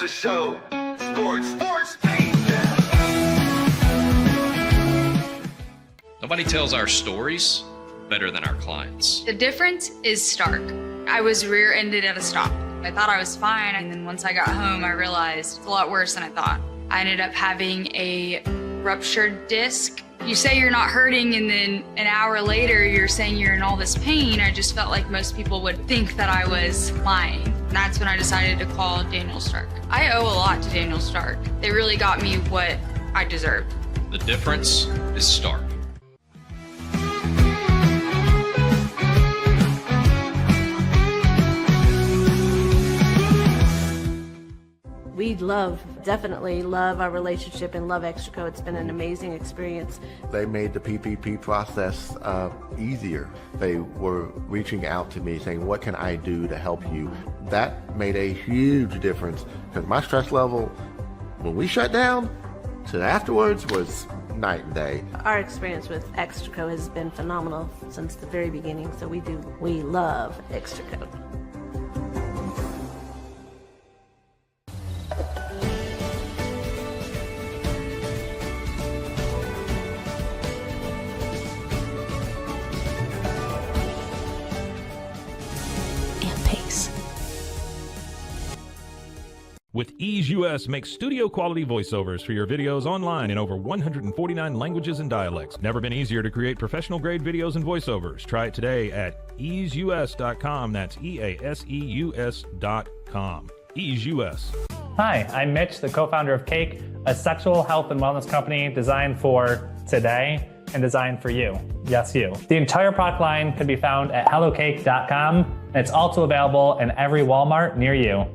Sousa Show. Sports, Nobody tells our stories better than our clients. The difference is stark. I was rear-ended at a stop. I thought I was fine, and then once I got home, I realized it's a lot worse than I thought. I ended up having a ruptured disc. You say you're not hurting, and then an hour later, you're saying you're in all this pain. I just felt like most people would think that I was lying. And that's when I decided to call Daniel Stark. I owe a lot to Daniel Stark. They really got me what I deserved. The difference is stark. We definitely love our relationship and love Extraco. It's been an amazing experience. They made the PPP process easier. They were reaching out to me saying, what can I do to help you? That made a huge difference because my stress level, when we shut down, to afterwards was night and day. Our experience with Extraco has been phenomenal since the very beginning, so we love Extraco. With Ease US, make studio quality voiceovers for your videos online in over 149 languages and dialects. Never been easier to create professional grade videos and voiceovers. Try it today at easeus.com. That's EASEUS.com. Ease US. Hi, I'm Mitch, the co-founder of Cake, a sexual health and wellness company designed for today and designed for you. Yes, you. The entire product line can be found at hellocake.com, and it's also available in every Walmart near you.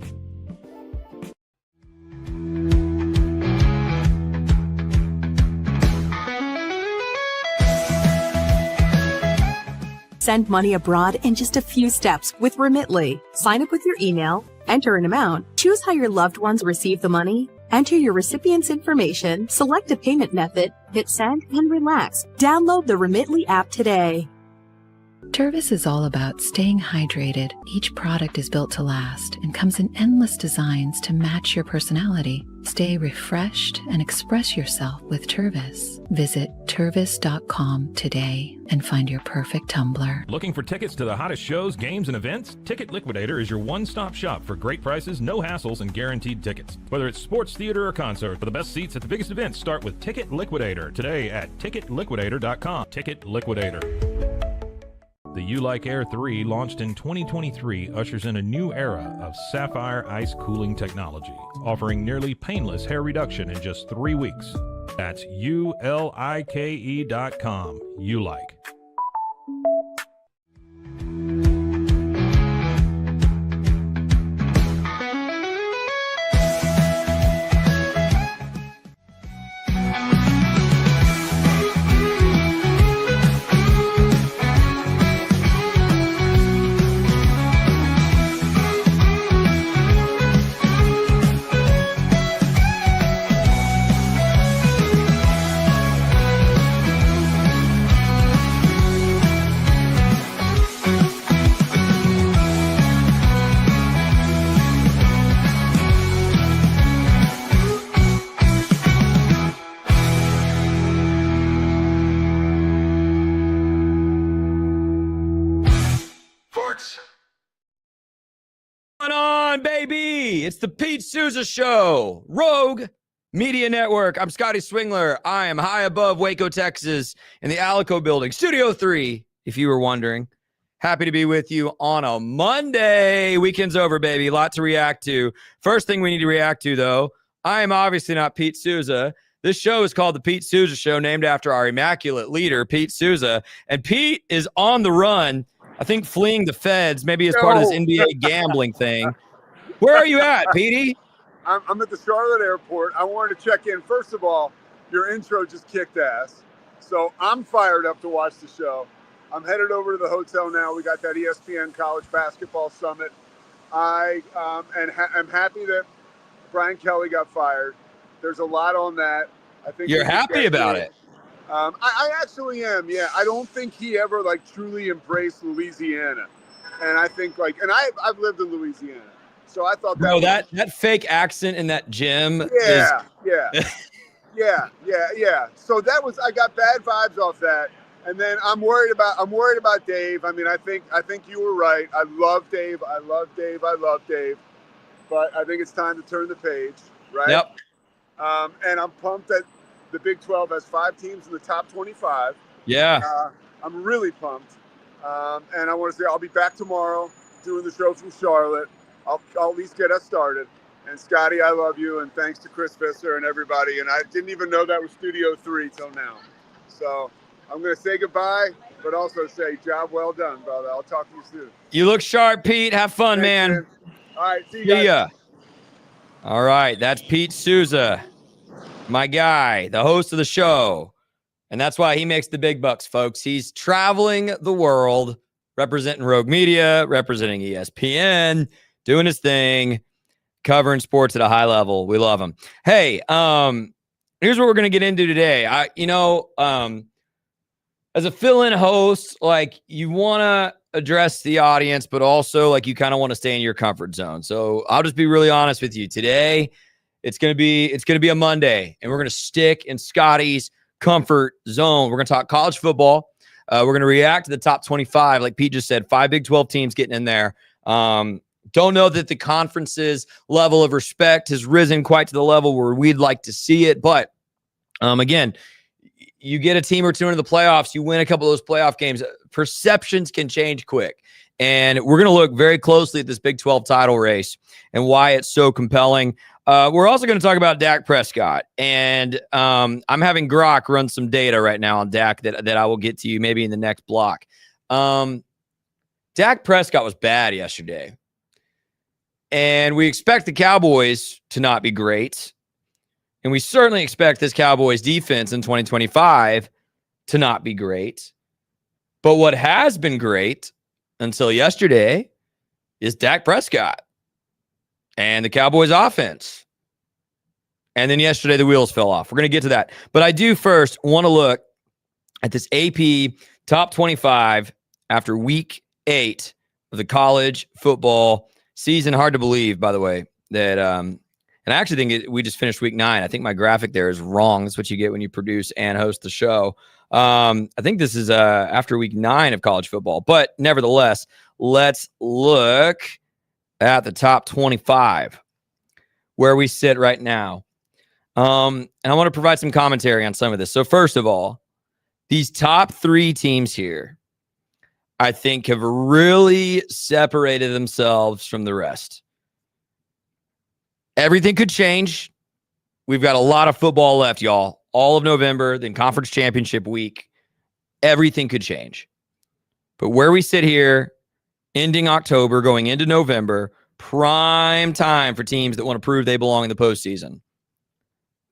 Send money abroad in just a few steps with Remitly. Sign up with your email, enter an amount, choose how your loved ones receive the money, enter your recipient's information, select a payment method, hit send, and relax. Download the Remitly app today. Tervis is all about staying hydrated. Each product is built to last and comes in endless designs to match your personality. Stay refreshed and express yourself with Tervis. Visit tervis.com today and find your perfect tumbler. Looking for tickets to the hottest shows, games, and events? Ticket Liquidator is your one-stop shop for great prices, no hassles, and guaranteed tickets. Whether it's sports, theater, or concert, for the best seats at the biggest events, start with Ticket Liquidator today at ticketliquidator.com. Ticket Liquidator. The U-Like Air 3, launched in 2023, ushers in a new era of sapphire ice cooling technology, offering nearly painless hair reduction in just 3 weeks. That's ulike.com. U-Like. Baby, it's the Pete Sousa Show, Rogue Media Network. I'm Scotty Swingler. I am high above Waco, Texas, in the Alico building, Studio 3, if you were wondering. Happy to be with you on a Monday. Weekend's over, baby. A lot to react to. First thing we need to react to, though, I am obviously not Pete Sousa. This show is called the Pete Sousa Show, named after our immaculate leader, Pete Sousa. And Pete is on the run, I think fleeing the feds, maybe as part of this NBA gambling thing. Where are you at, Petey? I'm at the Charlotte airport. I wanted to check in. First of all, your intro just kicked ass. So I'm fired up to watch the show. I'm headed over to the hotel now. We got that ESPN College Basketball Summit. I'm happy that Brian Kelly got fired. There's a lot on that. I think you're happy about it. I actually am. Yeah, I don't think he ever truly embraced Louisiana, and I think I've lived in Louisiana. So I thought Bro, that fake accent in that gym yeah. So I got bad vibes off that. And then I'm worried about Dave. I mean, I think you were right. I love Dave. But I think it's time to turn the page, right? Yep. And I'm pumped that the Big 12 has 5 teams in the top 25. Yeah. I'm really pumped. And I want to say I'll be back tomorrow doing the show from Charlotte. I'll at least get us started. And Scotty, I love you. And thanks to Chris Visser and everybody. And I didn't even know that was Studio 3 till now. So I'm going to say goodbye, but also say job well done, brother. I'll talk to you soon. You look sharp, Pete. Have fun, Thanks, man. All right. See you guys. See ya. All right. That's Pete Sousa, my guy, the host of the show. And that's why he makes the big bucks, folks. He's traveling the world, representing Rogue Media, representing ESPN, doing his thing, covering sports at a high level. We love him. Hey, here's what we're going to get into today. As a fill-in host, like, you want to address the audience, but also, like, you kind of want to stay in your comfort zone. So I'll just be really honest with you. Today, it's going to be a Monday, and we're going to stick in Scotty's comfort zone. We're going to talk college football. We're going to react to the top 25. Like Pete just said, 5 Big 12 teams getting in there. Don't know that the conference's level of respect has risen quite to the level where we'd like to see it. But again, you get a team or two into the playoffs, you win a couple of those playoff games, perceptions can change quick. And we're going to look very closely at this Big 12 title race and why it's so compelling. We're also going to talk about Dak Prescott. And I'm having Grok run some data right now on Dak that I will get to you maybe in the next block. Dak Prescott was bad yesterday. And we expect the Cowboys to not be great. And we certainly expect this Cowboys defense in 2025 to not be great. But what has been great until yesterday is Dak Prescott and the Cowboys offense. And then yesterday, the wheels fell off. We're going to get to that. But I do first want to look at this AP top 25 after week 8 of the college football season. Hard to believe, by the way, that and I actually think we just finished week 9. I think my graphic there is wrong. That's what you get when you produce and host the show. I think this is after week 9 of college football. But nevertheless, let's look at the top 25, where we sit right now. And I want to provide some commentary on some of this. So first of all, these top 3 teams here, I think, have really separated themselves from the rest. Everything could change. We've got a lot of football left, y'all. All of November, then conference championship week. Everything could change. But where we sit here, ending October, going into November, prime time for teams that want to prove they belong in the postseason.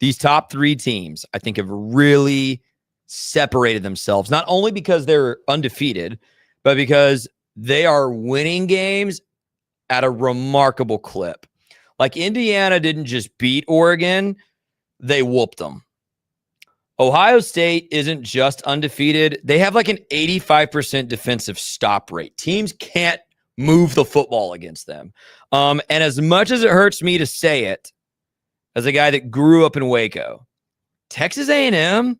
These top 3 teams, I think, have really separated themselves, not only because they're undefeated, but because they are winning games at a remarkable clip. Like, Indiana didn't just beat Oregon, they whooped them. Ohio State isn't just undefeated. They have like an 85% defensive stop rate. Teams can't move the football against them. And as much as it hurts me to say it, as a guy that grew up in Waco, Texas A&M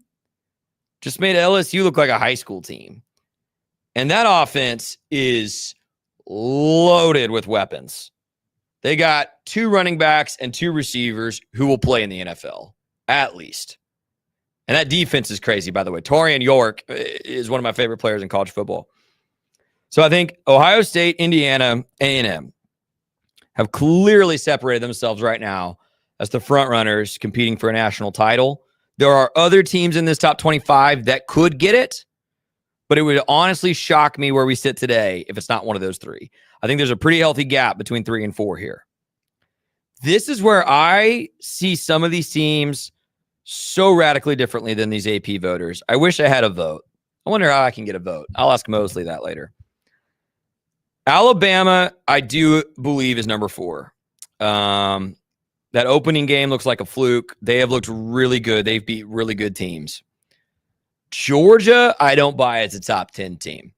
just made LSU look like a high school team. And that offense is loaded with weapons. They got 2 running backs and 2 receivers who will play in the NFL, at least. And that defense is crazy, by the way. Torian York is one of my favorite players in college football. So I think Ohio State, Indiana, A&M have clearly separated themselves right now as the front runners competing for a national title. There are other teams in this top 25 that could get it, but it would honestly shock me where we sit today if it's not one of those 3. I think there's a pretty healthy gap between 3 and 4 here. This is where I see some of these teams so radically differently than these AP voters. I wish I had a vote. I wonder how I can get a vote. I'll ask Mosley that later. Alabama, I do believe, is number 4. That opening game looks like a fluke. They have looked really good. They've beat really good teams. Georgia, I don't buy as a top 10 team.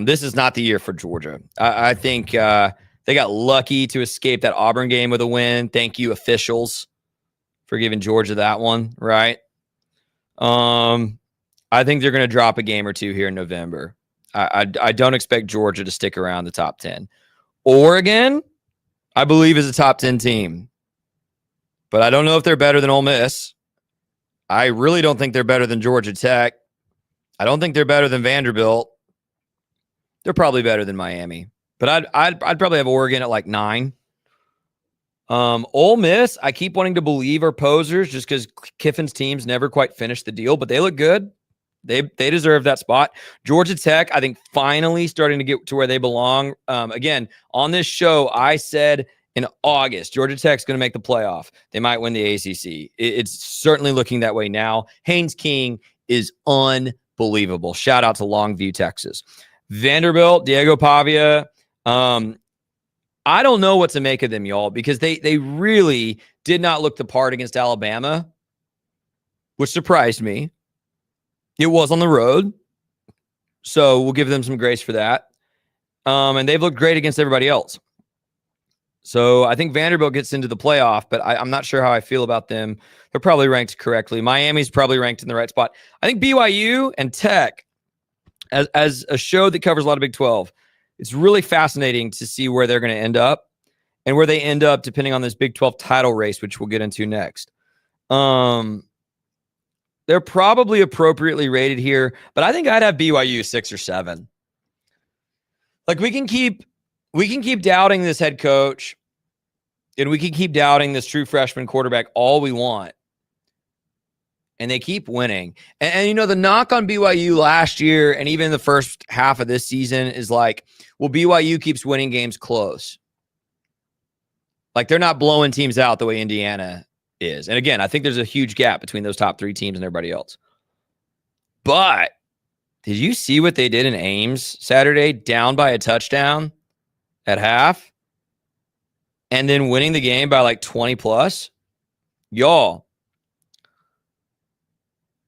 This is not the year for Georgia. I think They got lucky to escape that Auburn game with a win. Thank you, officials, for giving Georgia that one, right? I think they're going to drop a game or two here in November. I don't expect Georgia to stick around the top 10. Oregon, I believe, is a top 10 team. But I don't know if they're better than Ole Miss. I really don't think they're better than Georgia Tech. I don't think they're better than Vanderbilt. They're probably better than Miami. But I'd probably have Oregon at like 9. Ole Miss, I keep wanting to believe are posers just because Kiffin's teams never quite finished the deal, but they look good. They deserve that spot. Georgia Tech, I think, finally starting to get to where they belong. Again, on this show, I said in August, Georgia Tech's going to make the playoff. They might win the ACC. It's certainly looking that way now. Haynes King is unbelievable. Shout out to Longview, Texas. Vanderbilt, Diego Pavia. I don't know what to make of them, y'all, because they really did not look the part against Alabama, which surprised me. It was on the road, so we'll give them some grace for that. And they've looked great against everybody else. So I think Vanderbilt gets into the playoff, but I'm not sure how I feel about them. They're probably ranked correctly. Miami's probably ranked in the right spot. I think BYU and Tech, as a show that covers a lot of Big 12, it's really fascinating to see where they're going to end up and where they end up depending on this Big 12 title race, which we'll get into next. They're probably appropriately rated here, but I think I'd have BYU 6 or 7. Like we can keep doubting this head coach and we can keep doubting this true freshman quarterback all we want. And they keep winning. And you know, the knock on BYU last year and even the first half of this season is like, well, BYU keeps winning games close. Like they're not blowing teams out the way Indiana is. And again, I think there's a huge gap between those top 3 teams and everybody else. But did you see what they did in Ames Saturday? Down by a touchdown at half and then winning the game by like 20 plus. Y'all,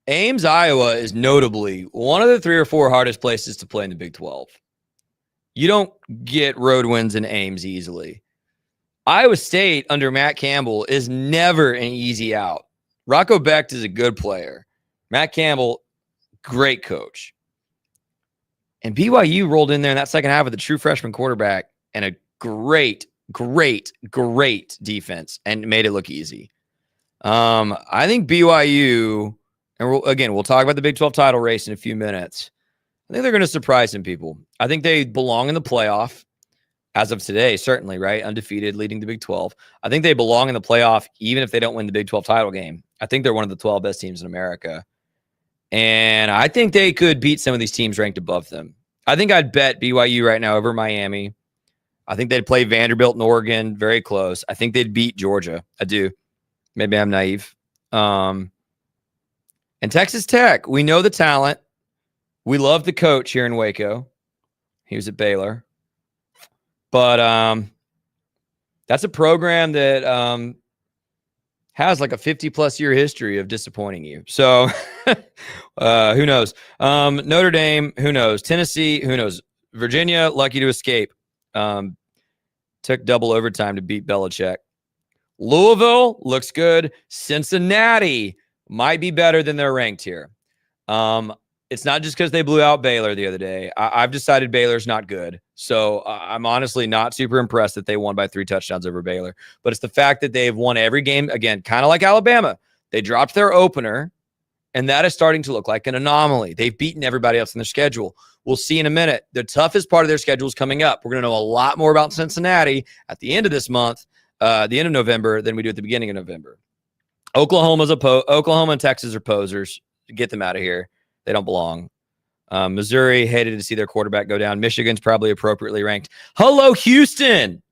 Ames, Iowa is notably one of the 3 or 4 hardest places to play in the Big 12. You don't get road wins in Ames easily. Iowa State under Matt Campbell is never an easy out. Rocco Becht is a good player. Matt Campbell, great coach. And BYU rolled in there in that second half with a true freshman quarterback and a great defense and made it look easy. I think BYU, and we'll talk about the Big 12 title race in a few minutes. I think they're going to surprise some people. I think they belong in the playoff as of today, certainly, right? Undefeated, leading the Big 12. I think they belong in the playoff even if they don't win the Big 12 title game. I think they're one of the 12 best teams in America. And I think they could beat some of these teams ranked above them. I think I'd bet BYU right now over Miami. I think they'd play Vanderbilt and Oregon very close. I think they'd beat Georgia. I do. Maybe I'm naive. And Texas Tech, we know the talent. We love the coach here in Waco. He was at Baylor. But that's a program that has like a 50-plus year history of disappointing you. So who knows? Notre Dame, who knows? Tennessee, who knows? Virginia, lucky to escape. Took double overtime to beat Belichick. Louisville looks good. Cincinnati might be better than they're ranked here. It's not just because they blew out Baylor the other day. I've decided Baylor's not good. So I'm honestly not super impressed that they won by 3 touchdowns over Baylor. But it's the fact that they've won every game. Again, kind of like Alabama. They dropped their opener, and that is starting to look like an anomaly. They've beaten everybody else in their schedule. We'll see in a minute. The toughest part of their schedule is coming up. We're going to know a lot more about Cincinnati at the end of this month, the end of November, than we do at the beginning of November. Oklahoma and Texas are posers. Get them out of here. They don't belong. Missouri, hated to see their quarterback go down. Michigan's probably appropriately ranked. Hello, Houston.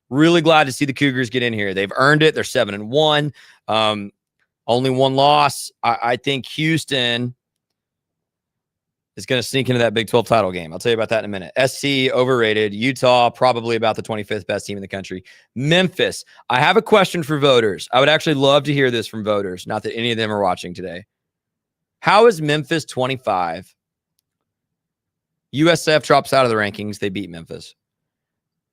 Really glad to see the Cougars get in here. They've earned it. They're 7-1. Only 1 loss. I think Houston is going to sneak into that Big 12 title game. I'll tell you about that in a minute. SC, overrated. Utah, probably about the 25th best team in the country. Memphis. I have a question for voters. I would actually love to hear this from voters. Not that any of them are watching today. How is Memphis 25? USF drops out of the rankings. They beat Memphis.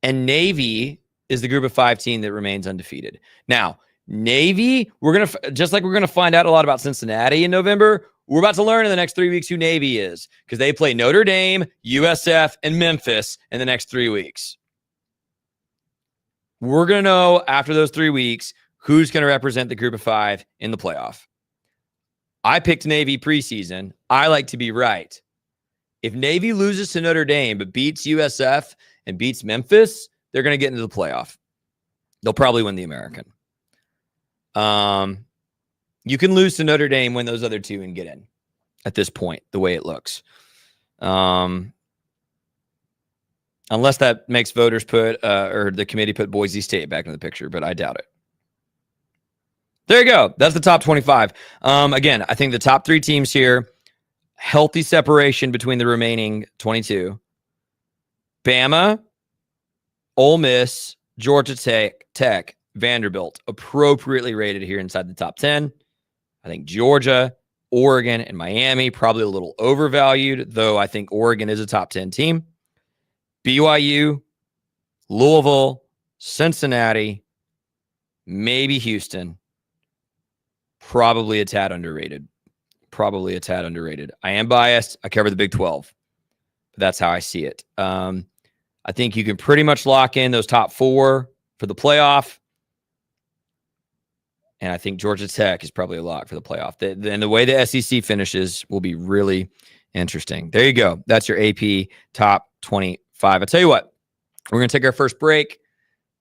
And Navy is the group of 5 team that remains undefeated. Now, Navy, we're going to, just like we're going to find out a lot about Cincinnati in November, we're about to learn in the next 3 weeks who Navy is, because they play Notre Dame, USF, and Memphis in the next 3 weeks. We're going to know after those 3 weeks who's going to represent the group of 5 in the playoff. I picked Navy preseason. I like to be right. If Navy loses to Notre Dame but beats USF and beats Memphis, they're going to get into the playoff. They'll probably win the American. You can lose to Notre Dame, win those other 2, and get in at this point, the way it looks. Unless that makes voters put, or the committee put Boise State back in the picture, but I doubt it. There you go. That's the top 25. Again, I think the top 3 teams here, healthy separation between the remaining 22. Bama, Ole Miss, Georgia Tech, Vanderbilt, appropriately rated here inside the top 10. I think Georgia, Oregon, and Miami probably a little overvalued, though I think Oregon is a top 10 team. BYU, Louisville, Cincinnati, maybe Houston. Probably a tad underrated. I am biased. I cover the Big 12. But that's how I see it. I think you can pretty much lock in those top 4 for the playoff. And I think Georgia Tech is probably a lock for the playoff. Then the way the SEC finishes will be really interesting. There you go. That's your AP top 25. I'll tell you what, we're going to take our first break.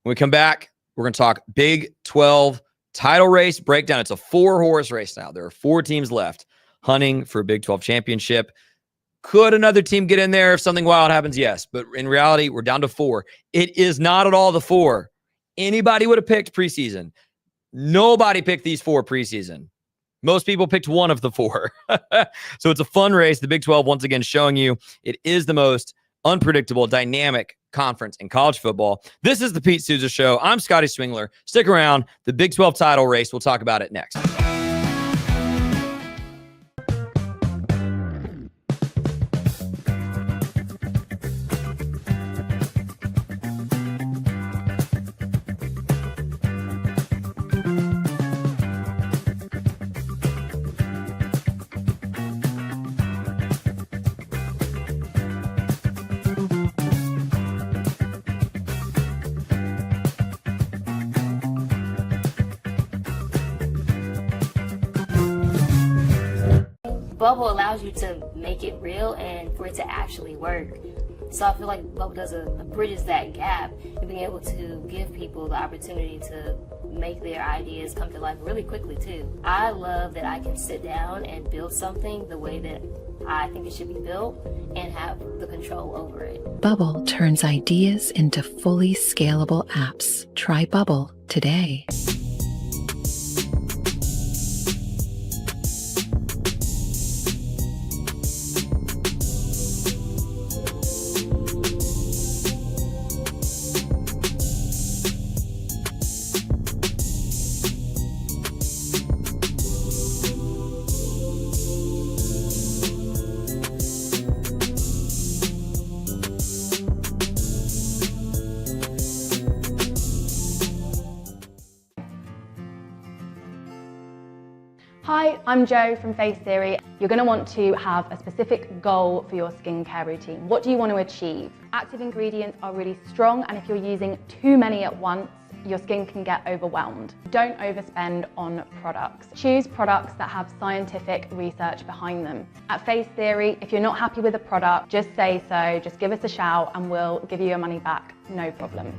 When we come back, we're going to talk Big 12 title race breakdown. It's a 4-horse race now. There are 4 teams left hunting for a Big 12 championship. Could another team get in there if something wild happens? Yes. But in reality, we're down to 4. It is not at all the 4 anybody would have picked preseason. Nobody picked these 4 preseason. Most people picked one of the 4. So it's a fun race. The Big 12, once again, showing you it is the most unpredictable, dynamic conference in college football. This is the Pete Sousa Show. I'm Scotty Swingler. Stick around. The Big 12 title race. We'll talk about it next. Bubble allows you to make it real and for it to actually work. So I feel like Bubble bridges that gap and being able to give people the opportunity to make their ideas come to life really quickly too. I love that I can sit down and build something the way that I think it should be built and have the control over it. Bubble turns ideas into fully scalable apps. Try Bubble today. Hi, I'm Jo from Face Theory. You're going to want to have a specific goal for your skincare routine. What do you want to achieve? Active ingredients are really strong, and if you're using too many at once, your skin can get overwhelmed. Don't overspend on products. Choose products that have scientific research behind them. At Face Theory, if you're not happy with a product, just say so, just give us a shout and we'll give you your money back, no problem.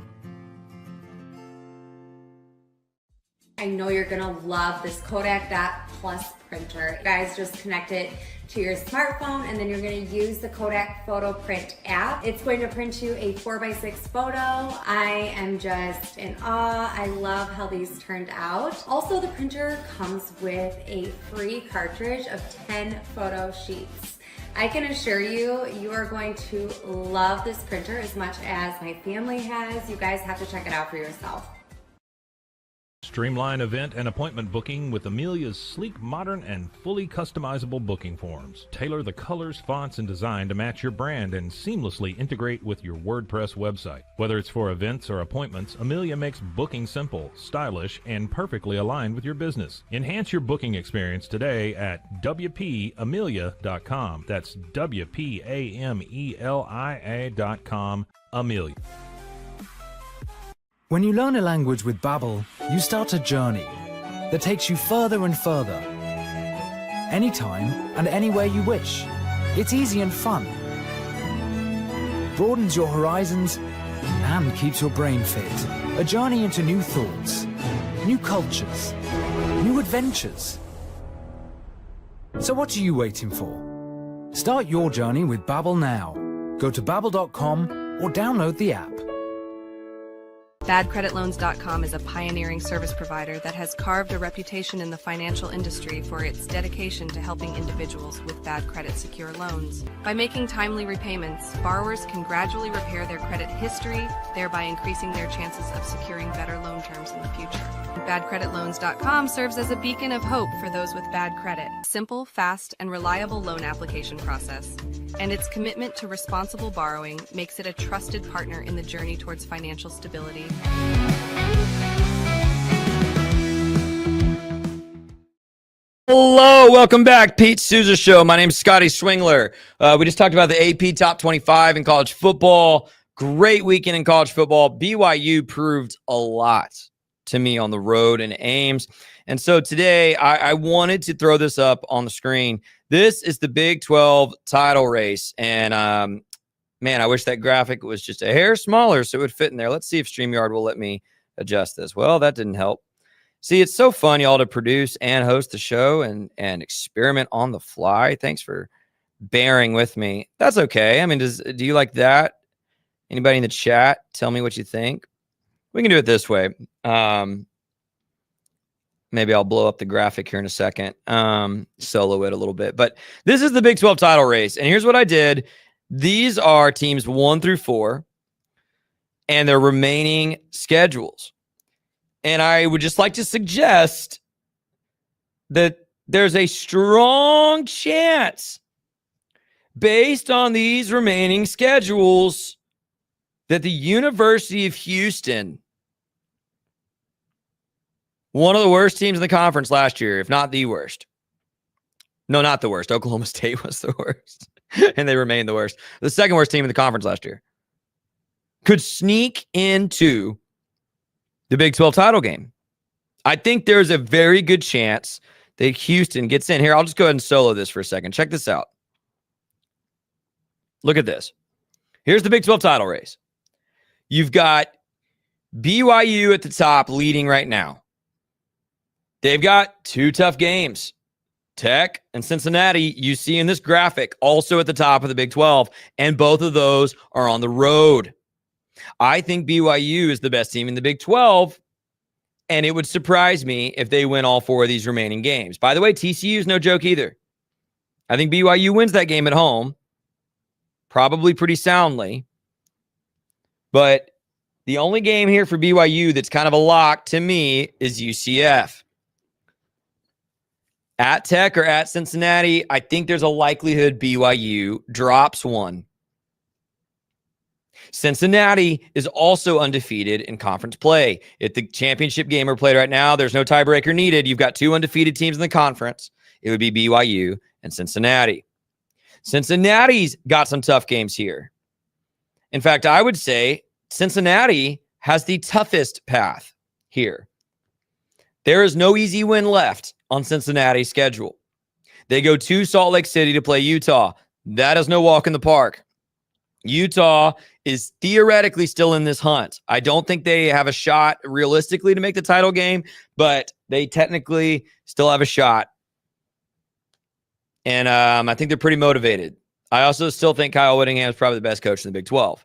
I know you're gonna love this Kodak Dot Plus printer. You guys just connect it to your smartphone and then you're gonna use the Kodak Photo Print app. It's going to print you a 4x6 photo. I am just in awe. I love how these turned out. Also, the printer comes with a free cartridge of 10 photo sheets. I can assure you, you are going to love this printer as much as my family has. You guys have to check it out for yourself. Streamline event and appointment booking with Amelia's sleek, modern, and fully customizable booking forms. Tailor the colors, fonts, and design to match your brand and seamlessly integrate with your WordPress website. Whether it's for events or appointments, Amelia makes booking simple, stylish, and perfectly aligned with your business. Enhance your booking experience today at WPAmelia.com. That's WPAMELIA.com. Amelia. When you learn a language with Babbel, you start a journey that takes you further and further. Anytime and anywhere you wish. It's easy and fun. Broadens your horizons and keeps your brain fit. A journey into new thoughts, new cultures, new adventures. So what are you waiting for? Start your journey with Babbel now. Go to babbel.com or download the app. BadCreditLoans.com is a pioneering service provider that has carved a reputation in the financial industry for its dedication to helping individuals with bad credit secure loans. By making timely repayments, borrowers can gradually repair their credit history, thereby increasing their chances of securing better loan terms in the future. BadCreditLoans.com serves as a beacon of hope for those with bad credit. Simple, fast, and reliable loan application process. And its commitment to responsible borrowing makes it a trusted partner in the journey towards financial stability. Hello, welcome back. Pete Sousa Show. My name's Scotty Swingler. We just talked about the AP Top 25 in college football. Great weekend in college football. BYU proved a lot to me on the road in Ames. And so today I wanted to throw this up on the screen. This is the Big 12 title race. And man, I wish that graphic was just a hair smaller so it would fit in there. Let's see if StreamYard will let me adjust this. Well, that didn't help. See, it's so fun, y'all, to produce and host the show and experiment on the fly. Thanks for bearing with me. That's okay. I mean, do you like that? Anybody in the chat, tell me what you think. We can do it this way. Maybe I'll blow up the graphic here in a second. Solo it a little bit. But this is the Big 12 title race. And here's what I did. These are teams 1 through 4 and their remaining schedules. And I would just like to suggest that there's a strong chance, based on these remaining schedules, that the University of Houston, one of the worst teams in the conference last year, if not the worst. No, not the worst. Oklahoma State was the worst. And they remain the worst. The second worst team in the conference last year could sneak into the Big 12 title game. I think there's a very good chance that Houston gets in. Here, I'll just go ahead and solo this for a second. Check this out. Look at this. Here's the Big 12 title race. You've got BYU at the top leading right now. They've got 2 tough games. Tech and Cincinnati, you see in this graphic, also at the top of the Big 12, and both of those are on the road. I think BYU is the best team in the Big 12, and it would surprise me if they win all 4 of these remaining games. By the way, TCU is no joke either. I think BYU wins that game at home, probably pretty soundly. But the only game here for BYU that's kind of a lock to me is UCF. At Tech or at Cincinnati, I think there's a likelihood BYU drops one. Cincinnati is also undefeated in conference play. If the championship game are played right now, there's no tiebreaker needed. You've got 2 undefeated teams in the conference. It would be BYU and Cincinnati. Cincinnati's got some tough games here. In fact, I would say Cincinnati has the toughest path here. There is no easy win left on Cincinnati's schedule. They go to Salt Lake City to play Utah. That is no walk in the park. Utah is theoretically still in this hunt. I don't think they have a shot realistically to make the title game, but they technically still have a shot. And I think they're pretty motivated. I also still think Kyle Whittingham is probably the best coach in the Big 12.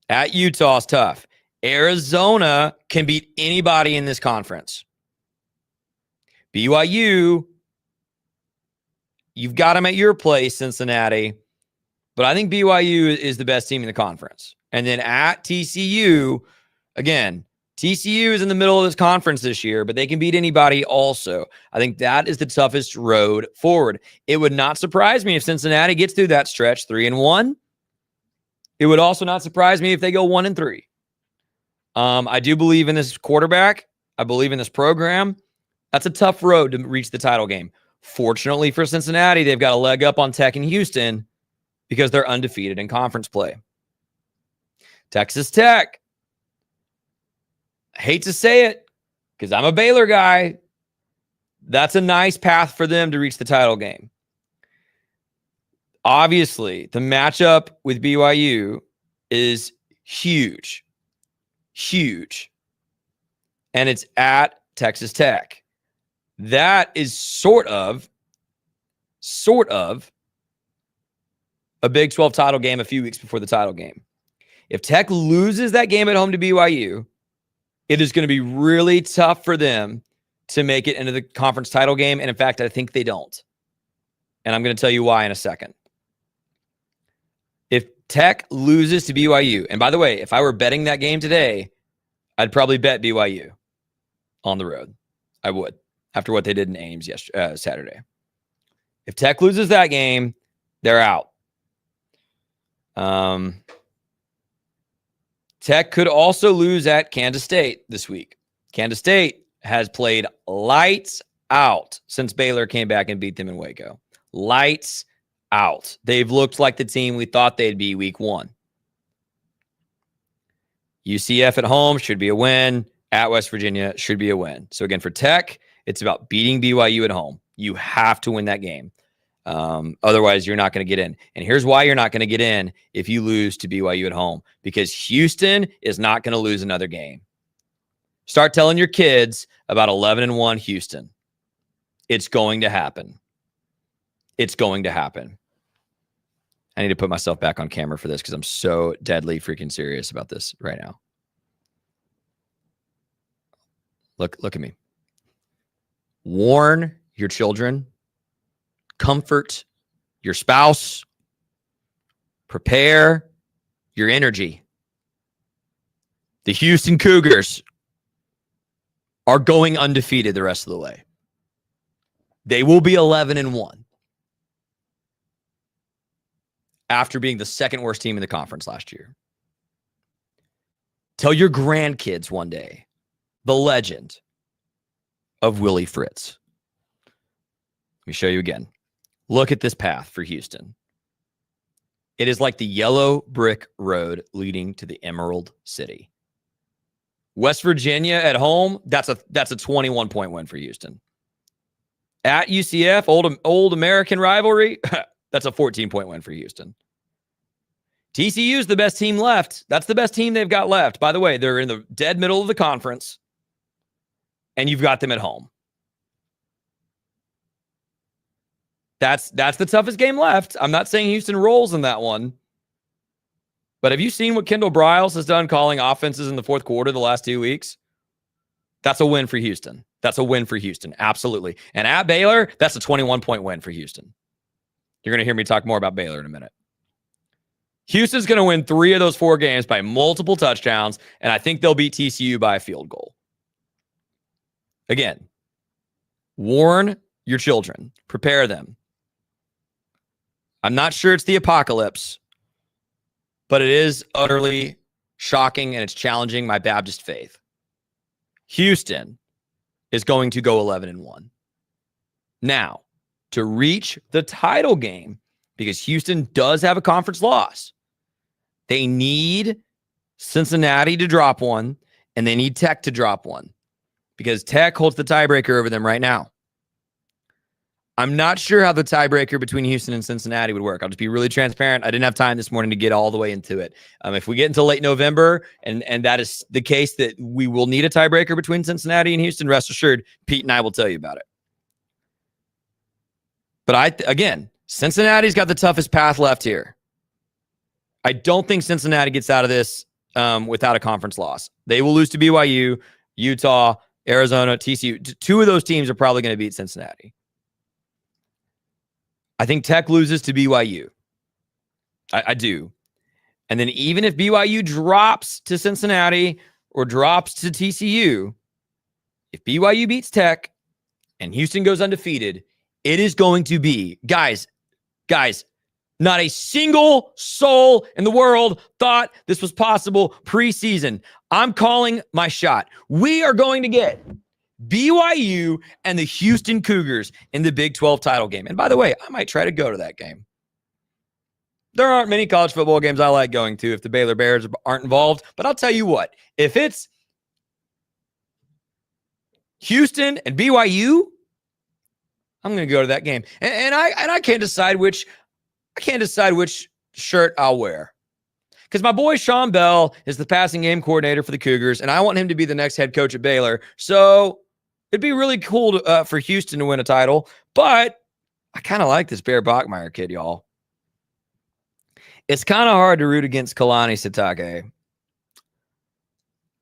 At Utah is tough. Arizona can beat anybody in this conference. BYU, you've got them at your place, Cincinnati. But I think BYU is the best team in the conference. And then at TCU, again, TCU is in the middle of this conference this year, but they can beat anybody also. I think that is the toughest road forward. It would not surprise me if Cincinnati gets through that stretch 3-1. It would also not surprise me if they go 1-3. I do believe in this quarterback. I believe in this program. That's a tough road to reach the title game. Fortunately for Cincinnati, they've got a leg up on Tech and Houston because they're undefeated in conference play. Texas Tech. I hate to say it because I'm a Baylor guy. That's a nice path for them to reach the title game. Obviously, the matchup with BYU is huge. Huge. And it's at Texas Tech. That is sort of a Big 12 title game a few weeks before the title game. If Tech loses that game at home to BYU, it is going to be really tough for them to make it into the conference title game. And in fact, I think they don't. And I'm going to tell you why in a second. If Tech loses to BYU, and by the way, if I were betting that game today, I'd probably bet BYU on the road. I would, after what they did in Ames Saturday. If Tech loses that game, they're out. Tech could also lose at Kansas State this week. Kansas State has played lights out since Baylor came back and beat them in Waco. Lights out. They've looked like the team we thought they'd be week 1. UCF at home should be a win. At West Virginia should be a win. So again, for Tech, it's about beating BYU at home. You have to win that game. Otherwise, you're not going to get in. And here's why you're not going to get in if you lose to BYU at home. Because Houston is not going to lose another game. Start telling your kids about 11-1 Houston. It's going to happen. It's going to happen. I need to put myself back on camera for this because I'm so deadly freaking serious about this right now. Look at me. Warn your children. Comfort your spouse. Prepare your energy. The Houston Cougars are going undefeated the rest of the way. They will be 11-1 after being the second worst team in the conference last year. Tell your grandkids one day the legend of Willie Fritz. Let me show you again. Look at this path for Houston. It is like the yellow brick road leading to the Emerald City. West Virginia at home, that's a 21-point win for Houston. At UCF, old American rivalry, that's a 14-point win for Houston. TCU is the best team left. That's the best team they've got left. By the way, they're in the dead middle of the conference, and you've got them at home. That's the toughest game left. I'm not saying Houston rolls in that one. But have you seen what Kendall Briles has done calling offenses in the fourth quarter the last 2 weeks? That's a win for Houston. That's a win for Houston. Absolutely. And at Baylor, that's a 21-point win for Houston. You're going to hear me talk more about Baylor in a minute. Houston's going to win 3 of those 4 games by multiple touchdowns, and I think they'll beat TCU by a field goal. Again, warn your children. Prepare them. I'm not sure it's the apocalypse, but it is utterly shocking and it's challenging my Baptist faith. Houston is going to go 11-1. Now, to reach the title game, because Houston does have a conference loss, they need Cincinnati to drop one, and they need Tech to drop one, because Tech holds the tiebreaker over them right now. I'm not sure how the tiebreaker between Houston and Cincinnati would work. I'll just be really transparent. I didn't have time this morning to get all the way into it. If we get into late November and that is the case that we will need a tiebreaker between Cincinnati and Houston, rest assured, Pete and I will tell you about it. But again, Cincinnati's got the toughest path left here. I don't think Cincinnati gets out of this without a conference loss. They will lose to BYU, Utah, Arizona, TCU. 2 of those teams are probably going to beat Cincinnati. I think Tech loses to BYU. I do. And then even if BYU drops to Cincinnati, or drops to TCU, if BYU beats Tech and Houston goes undefeated, it is going to be, guys, not a single soul in the world thought this was possible preseason. I'm calling my shot. We are going to get BYU and the Houston Cougars in the Big 12 title game. And by the way, I might try to go to that game. There aren't many college football games I like going to if the Baylor Bears aren't involved. But I'll tell you what, if it's Houston and BYU, I'm going to go to that game. And I can't decide which shirt I'll wear. Because my boy Sean Bell is the passing game coordinator for the Cougars, and I want him to be the next head coach at Baylor. So it'd be really cool for Houston to win a title. But I kind of like this Bear Bachmeier kid, y'all. It's kind of hard to root against Kalani Sitake.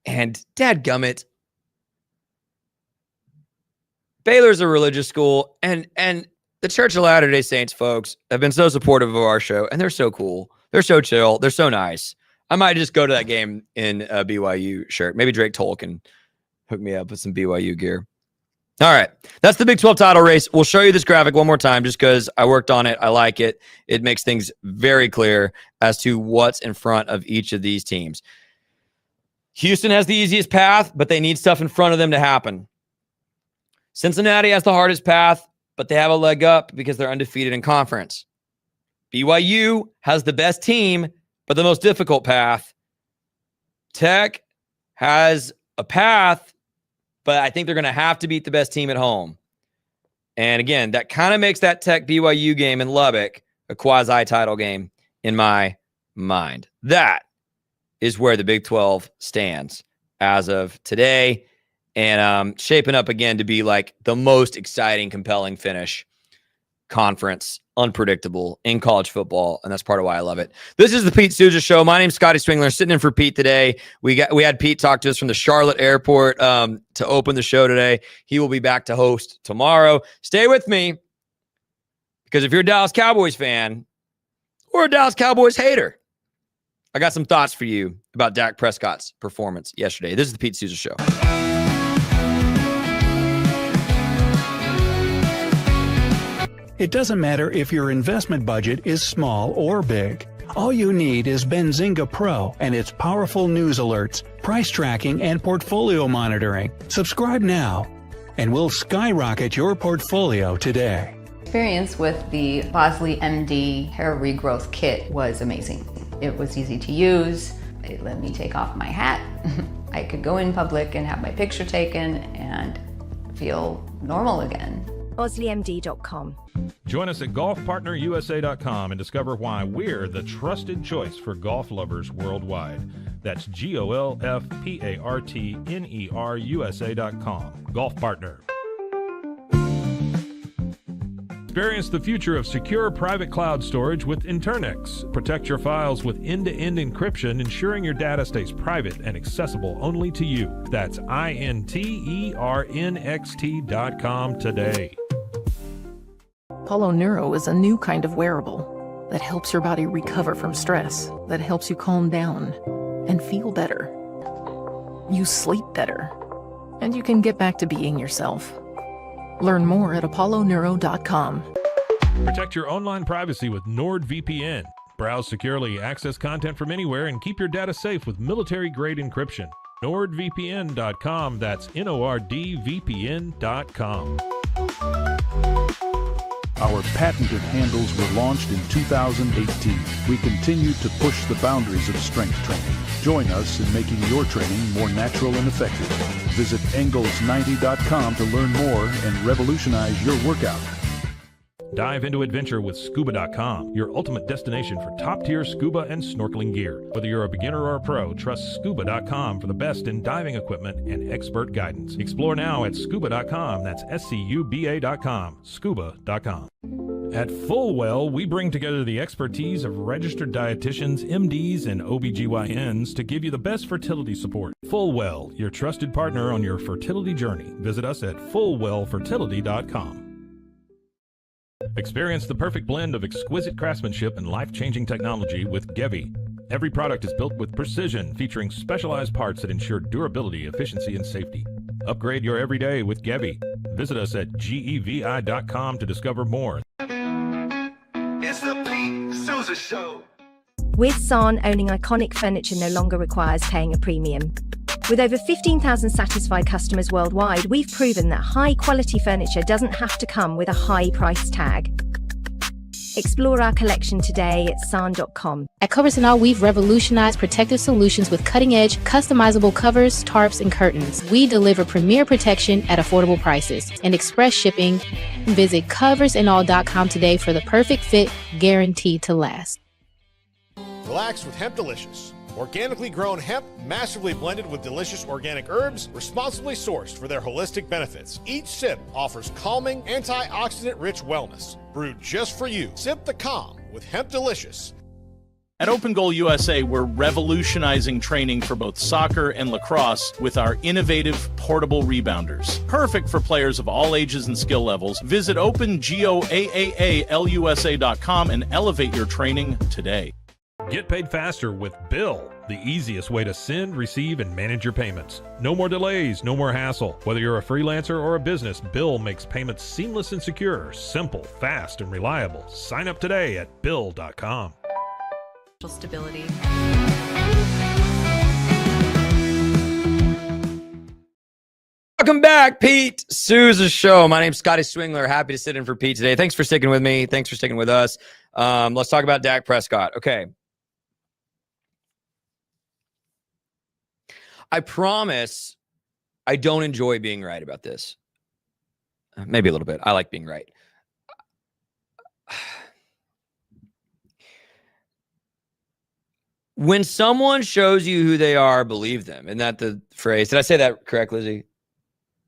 And dadgummit, Baylor's a religious school, and the Church of Latter-day Saints folks have been so supportive of our show, and they're so cool. They're so chill. They're so nice. I might just go to that game in a BYU shirt. Maybe Drake Toll can hook me up with some BYU gear. All right. That's the Big 12 title race. We'll show you this graphic one more time just because I worked on it. I like it. It makes things very clear as to what's in front of each of these teams. Houston has the easiest path, but they need stuff in front of them to happen. Cincinnati has the hardest path, but they have a leg up because they're undefeated in conference. BYU has the best team, but the most difficult path. Tech has a path, but I think they're going to have to beat the best team at home. And again, that kind of makes that Tech BYU game in Lubbock a quasi-title game in my mind. That is where the Big 12 stands as of today. And shaping up again to be like the most exciting, compelling finish conference, unpredictable in college football. And that's part of why I love it. This is the Pete Sousa Show. My name's Scotty Swingler, sitting in for Pete today. We had Pete talk to us from the Charlotte airport to open the show today. He will be back to host tomorrow. Stay with me, because if you're a Dallas Cowboys fan or a Dallas Cowboys hater, I got some thoughts for you about Dak Prescott's performance yesterday. This is the Pete Sousa Show. It doesn't matter if your investment budget is small or big. All you need is Benzinga Pro and its powerful news alerts, price tracking, and portfolio monitoring. Subscribe now, and we'll skyrocket your portfolio today. Experience with the Bosley MD hair regrowth kit was amazing. It was easy to use. It let me take off my hat. I could go in public and have my picture taken and feel normal again. BosleyMD.com. Join us at golfpartnerusa.com and discover why we're the trusted choice for golf lovers worldwide. That's GOLFPARTNERUSA.com. Golf Partner. Experience the future of secure private cloud storage with Internix. Protect your files with end-to-end encryption, ensuring your data stays private and accessible only to you. That's INTERNXT.com today. Apollo Neuro is a new kind of wearable that helps your body recover from stress, that helps you calm down and feel better. You sleep better, and you can get back to being yourself. Learn more at apolloneuro.com. Protect your online privacy with NordVPN. Browse securely, access content from anywhere, and keep your data safe with military-grade encryption. NordVPN.com. That's NORDVPN.com. Our patented handles were launched in 2018. We continue to push the boundaries of strength training. Join us in making your training more natural and effective. Visit Engels90.com to learn more and revolutionize your workout. Dive into adventure with Scuba.com, your ultimate destination for top-tier scuba and snorkeling gear. Whether you're a beginner or a pro, trust Scuba.com for the best in diving equipment and expert guidance. Explore now at Scuba.com. That's SCUBA.com. Scuba.com. At Fullwell, we bring together the expertise of registered dietitians, MDs, and OBGYNs to give you the best fertility support. Fullwell, your trusted partner on your fertility journey. Visit us at FullwellFertility.com. Experience the perfect blend of exquisite craftsmanship and life-changing technology with Gevi. Every product is built with precision, featuring specialized parts that ensure durability, efficiency, and safety. Upgrade your everyday with Gevi. Visit us at gevi.com to discover more. It's the Pete Sousa Show. With San, owning iconic furniture no longer requires paying a premium. With over 15,000 satisfied customers worldwide, we've proven that high-quality furniture doesn't have to come with a high price tag. Explore our collection today at san.com. At Covers & All, we've revolutionized protective solutions with cutting-edge, customizable covers, tarps, and curtains. We deliver premier protection at affordable prices and express shipping. Visit coversandall.com today for the perfect fit, guaranteed to last. Relax with Hemp Delicious. Organically grown hemp, massively blended with delicious organic herbs, responsibly sourced for their holistic benefits. Each sip offers calming, antioxidant-rich wellness. Brewed just for you. Sip the calm with Hemp Delicious. At Open Goal USA, we're revolutionizing training for both soccer and lacrosse with our innovative portable rebounders. Perfect for players of all ages and skill levels. Visit opengoaalusa.com and elevate your training today. Get paid faster with Bill, the easiest way to send, receive, and manage your payments. No more delays, no more hassle. Whether you're a freelancer or a business, Bill makes payments seamless and secure, simple, fast, and reliable. Sign up today at bill.com. Stability. Welcome back, Pete Sousa Show. My name's Scotty Swingler. Happy to sit in for Pete today. Thanks for sticking with me. Thanks for sticking with us. Let's talk about Dak Prescott. Okay. I promise I don't enjoy being right about this. Maybe a little bit. I like being right. When someone shows you who they are, believe them. Isn't that the phrase? Did I say that correct, Lizzie?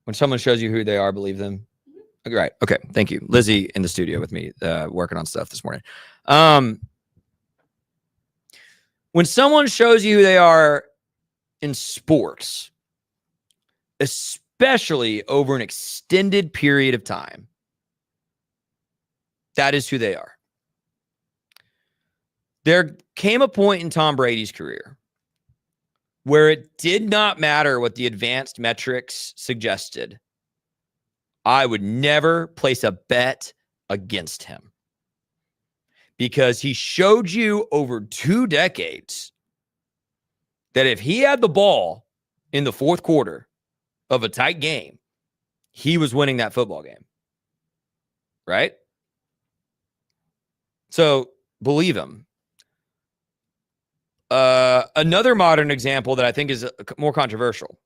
When someone shows you who they are, believe them. Okay, right. Okay. Thank you. Lizzie in the studio with me, working on stuff this morning. When someone shows you who they are in sports, especially over an extended period of time, that is who they are. There came a point in Tom Brady's career where it did not matter what the advanced metrics suggested. I would never place a bet against him because he showed you over 2 decades that if he had the ball in the fourth quarter of a tight game, he was winning that football game. Right? So believe him. Another modern example that I think is more controversial.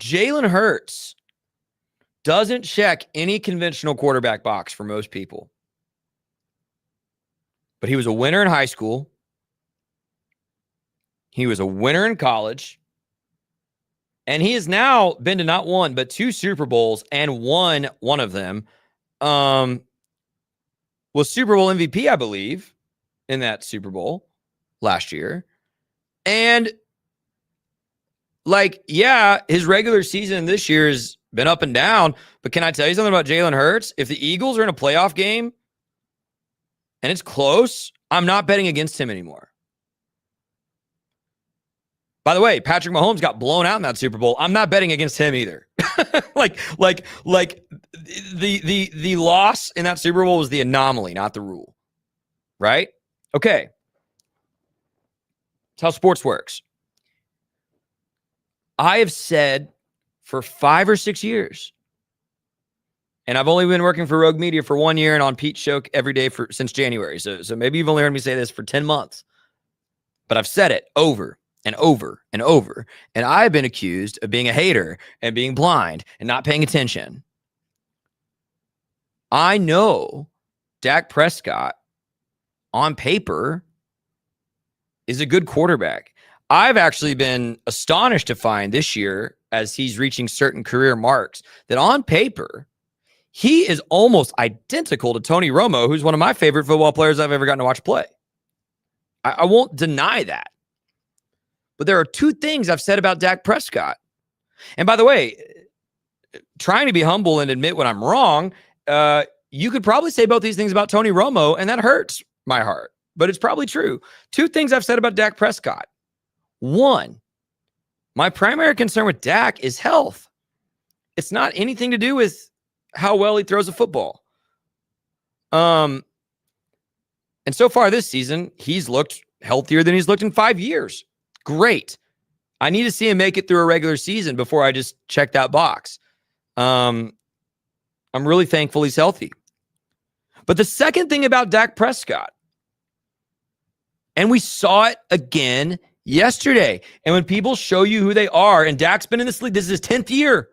Jalen Hurts doesn't check any conventional quarterback box for most people. But he was a winner in high school. He was a winner in college. And he has now been to not 1, but 2 Super Bowls and won one of them. Was Super Bowl MVP, I believe, in that Super Bowl last year. And yeah, his regular season this year has been up and down. But can I tell you something about Jalen Hurts? If the Eagles are in a playoff game and it's close, I'm not betting against him anymore. By the way, Patrick Mahomes got blown out in that Super Bowl. I'm not betting against him either. The loss in that Super Bowl was the anomaly, not the rule. Right? Okay. That's how sports works. I have said for 5 or 6 years, and I've only been working for Rogue Media for 1 year and on Pete's show every day since January. So maybe you've only heard me say this for 10 months. But I've said it over and over and over. And I've been accused of being a hater and being blind and not paying attention. I know Dak Prescott on paper is a good quarterback. I've actually been astonished to find this year, as he's reaching certain career marks, that on paper, he is almost identical to Tony Romo, who's one of my favorite football players I've ever gotten to watch play. I won't deny that. But there are 2 things I've said about Dak Prescott. And by the way, trying to be humble and admit when I'm wrong, you could probably say both these things about Tony Romo, and that hurts my heart but it's probably true. 2 things I've said about Dak Prescott. 1, my primary concern with Dak is health. It's not anything to do with how well he throws a football. And so far this season, he's looked healthier than he's looked in 5 years. Great. I need to see him make it through a regular season before I just check that box. I'm really thankful he's healthy. But the second thing about Dak Prescott, and we saw it again yesterday, and when people show you who they are, and Dak's been in this league, this is his 10th year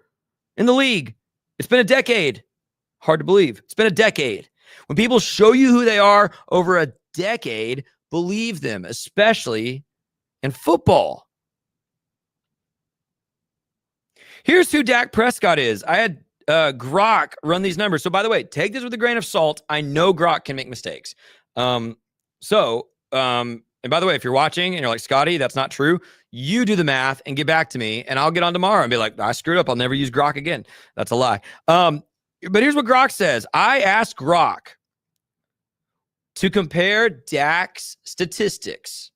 in the league. It's been a decade. Hard to believe. It's been a decade. When people show you who they are over a decade, believe them, especially in football. Here's who Dak Prescott is. I had Grok run these numbers. So by the way, take this with a grain of salt. I know Grok can make mistakes. And by the way, if you're watching and you're like, Scotty, that's not true, you do the math and get back to me, and I'll get on tomorrow and be like, I screwed up. I'll never use Grok again. That's a lie. But here's what Grok says. I asked Grok to compare Dak's statistics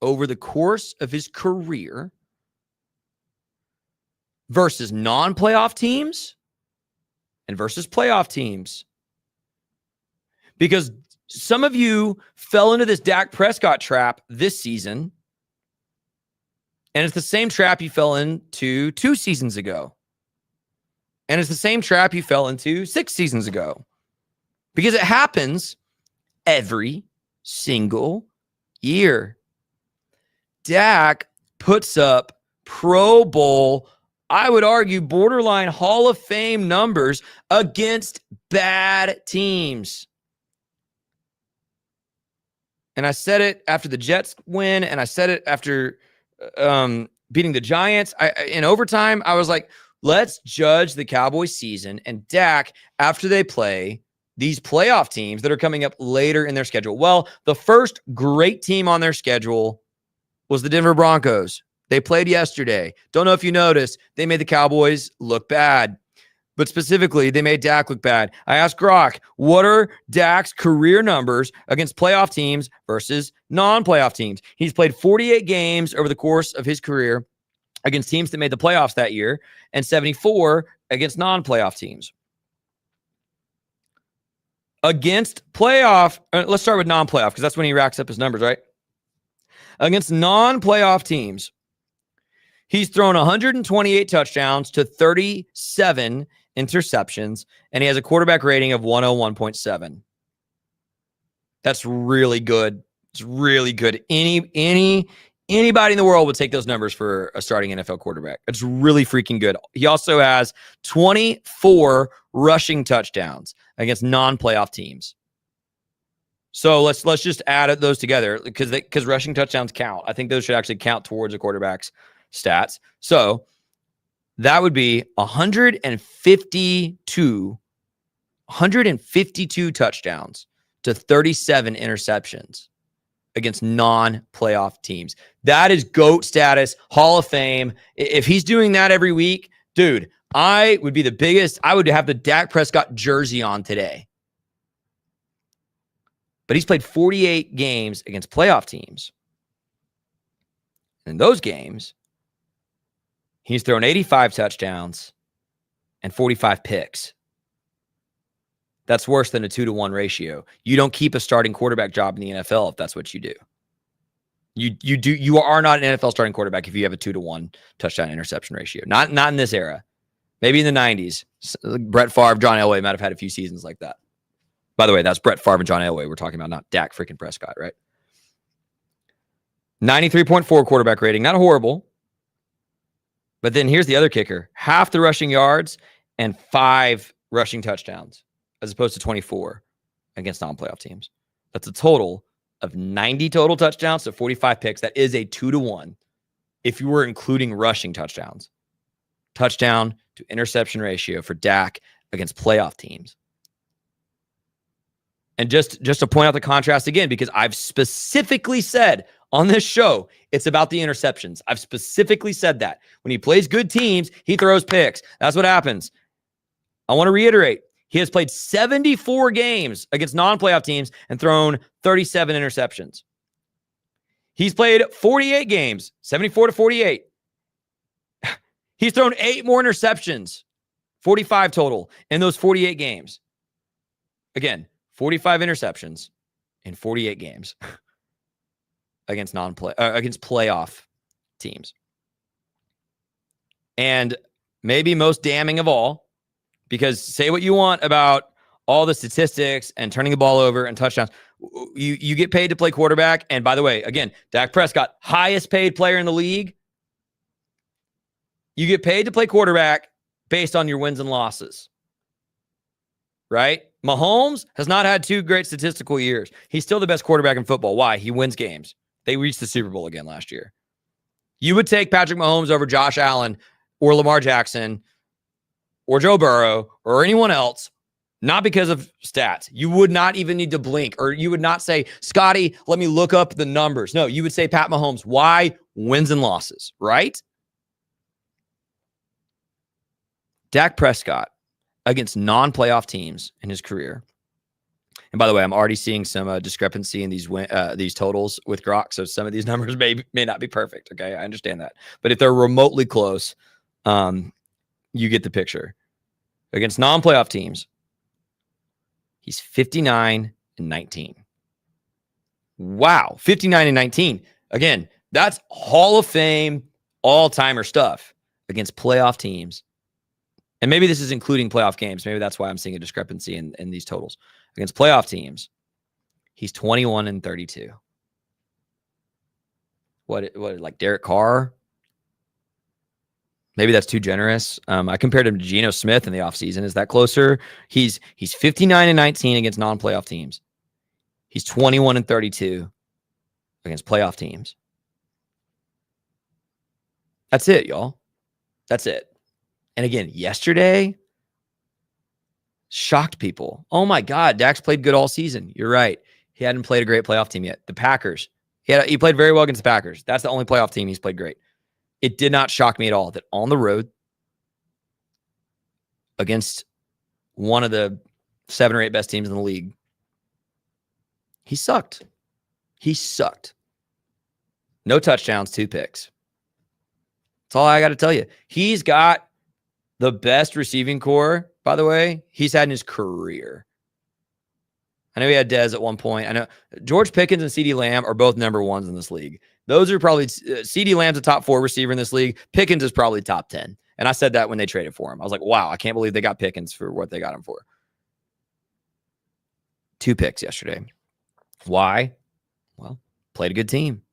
over the course of his career versus non-playoff teams and versus playoff teams. Because some of you fell into this Dak Prescott trap this season, and it's the same trap you fell into 2 seasons ago. And it's the same trap you fell into 6 seasons ago. Because it happens every single year. Dak puts up Pro Bowl, I would argue borderline Hall of Fame numbers against bad teams. And I said it after the Jets win, and I said it after beating the Giants. In overtime, I was like, let's judge the Cowboys season and Dak after they play these playoff teams that are coming up later in their schedule. Well, the first great team on their schedule was the Denver Broncos. They played yesterday. Don't know if you noticed, they made the Cowboys look bad. But specifically, they made Dak look bad. I asked Grok, what are Dak's career numbers against playoff teams versus non-playoff teams? He's played 48 games over the course of his career against teams that made the playoffs that year, and 74 against non-playoff teams. Against playoff, let's start with non-playoff, because that's when he racks up his numbers, right? Against non-playoff teams, he's thrown 128 touchdowns to 37 interceptions, and he has a quarterback rating of 101.7. That's really good. It's really good. Anybody in the world would take those numbers for a starting NFL quarterback. It's really freaking good. He also has 24 rushing touchdowns against non-playoff teams. So let's just add those together because rushing touchdowns count. I think those should actually count towards a quarterback's stats. So that would be 152 touchdowns to 37 interceptions against non-playoff teams. That is GOAT status, Hall of Fame. If he's doing that every week, dude, I would be the biggest. I would have the Dak Prescott jersey on today. But he's played 48 games against playoff teams. In those games, he's thrown 85 touchdowns and 45 picks. That's worse than a 2-to-1 ratio. You don't keep a starting quarterback job in the NFL if that's what you do. You are not an NFL starting quarterback if you have a 2-to-1 touchdown interception ratio. Not in this era. Maybe in the 90s. Brett Favre, John Elway might have had a few seasons like that. By the way, that's Brett Favre and John Elway we're talking about, not Dak freaking Prescott, right? 93.4 quarterback rating. Not horrible. But then here's the other kicker. Half the rushing yards and 5 rushing touchdowns as opposed to 24 against non-playoff teams. That's a total of 90 total touchdowns to 45 picks. That is a 2-to-1 if you were including rushing touchdowns. Touchdown to interception ratio for Dak against playoff teams. And just to point out the contrast again, because I've specifically said on this show, it's about the interceptions. I've specifically said that. When he plays good teams, he throws picks. That's what happens. I want to reiterate. He has played 74 games against non-playoff teams and thrown 37 interceptions. He's played 48 games, 74 to 48. He's thrown 8 more interceptions, 45 total in those 48 games. Again, 45 interceptions in 48 games against against playoff teams. And maybe most damning of all, because say what you want about all the statistics and turning the ball over and touchdowns, you get paid to play quarterback. And by the way, again, Dak Prescott, highest paid player in the league. You get paid to play quarterback based on your wins and losses, right? Mahomes has not had 2 great statistical years. He's still the best quarterback in football. Why? He wins games. They reached the Super Bowl again last year. You would take Patrick Mahomes over Josh Allen or Lamar Jackson or Joe Burrow or anyone else, not because of stats. You would not even need to blink, or you would not say, Scotty, let me look up the numbers. No, you would say Pat Mahomes. Why? Wins and losses, right? Dak Prescott against non-playoff teams in his career. And by the way, I'm already seeing some discrepancy in these totals with Grok. So some of these numbers may not be perfect. Okay, I understand that. But if they're remotely close, you get the picture. Against non-playoff teams, he's 59-19. Wow, 59-19. Again, that's Hall of Fame, all-timer stuff against playoff teams. And maybe this is including playoff games. Maybe that's why I'm seeing a discrepancy in these totals. Against playoff teams, he's 21-32. What like Derek Carr? Maybe that's too generous. I compared him to Geno Smith in the offseason. Is that closer? He's 59-19 against non-playoff teams. He's 21-32 against playoff teams. That's it, y'all. That's it. And again, yesterday shocked people. Oh my God, Dak's played good all season. You're right. He hadn't played a great playoff team yet. The Packers. He played very well against the Packers. That's the only playoff team he's played great. It did not shock me at all that on the road against one of the 7 or 8 best teams in the league, he sucked. He sucked. No touchdowns, 2 picks. That's all I got to tell you. He's got the best receiving core, by the way, he's had in his career. I know he had Dez at one point. I know George Pickens and CeeDee Lamb are both number 1s in this league. Those are probably CeeDee Lamb's a top 4 receiver in this league. Pickens is probably top 10. And I said that when they traded for him. I was like, wow, I can't believe they got Pickens for what they got him for. 2 picks yesterday. Why? Well, played a good team.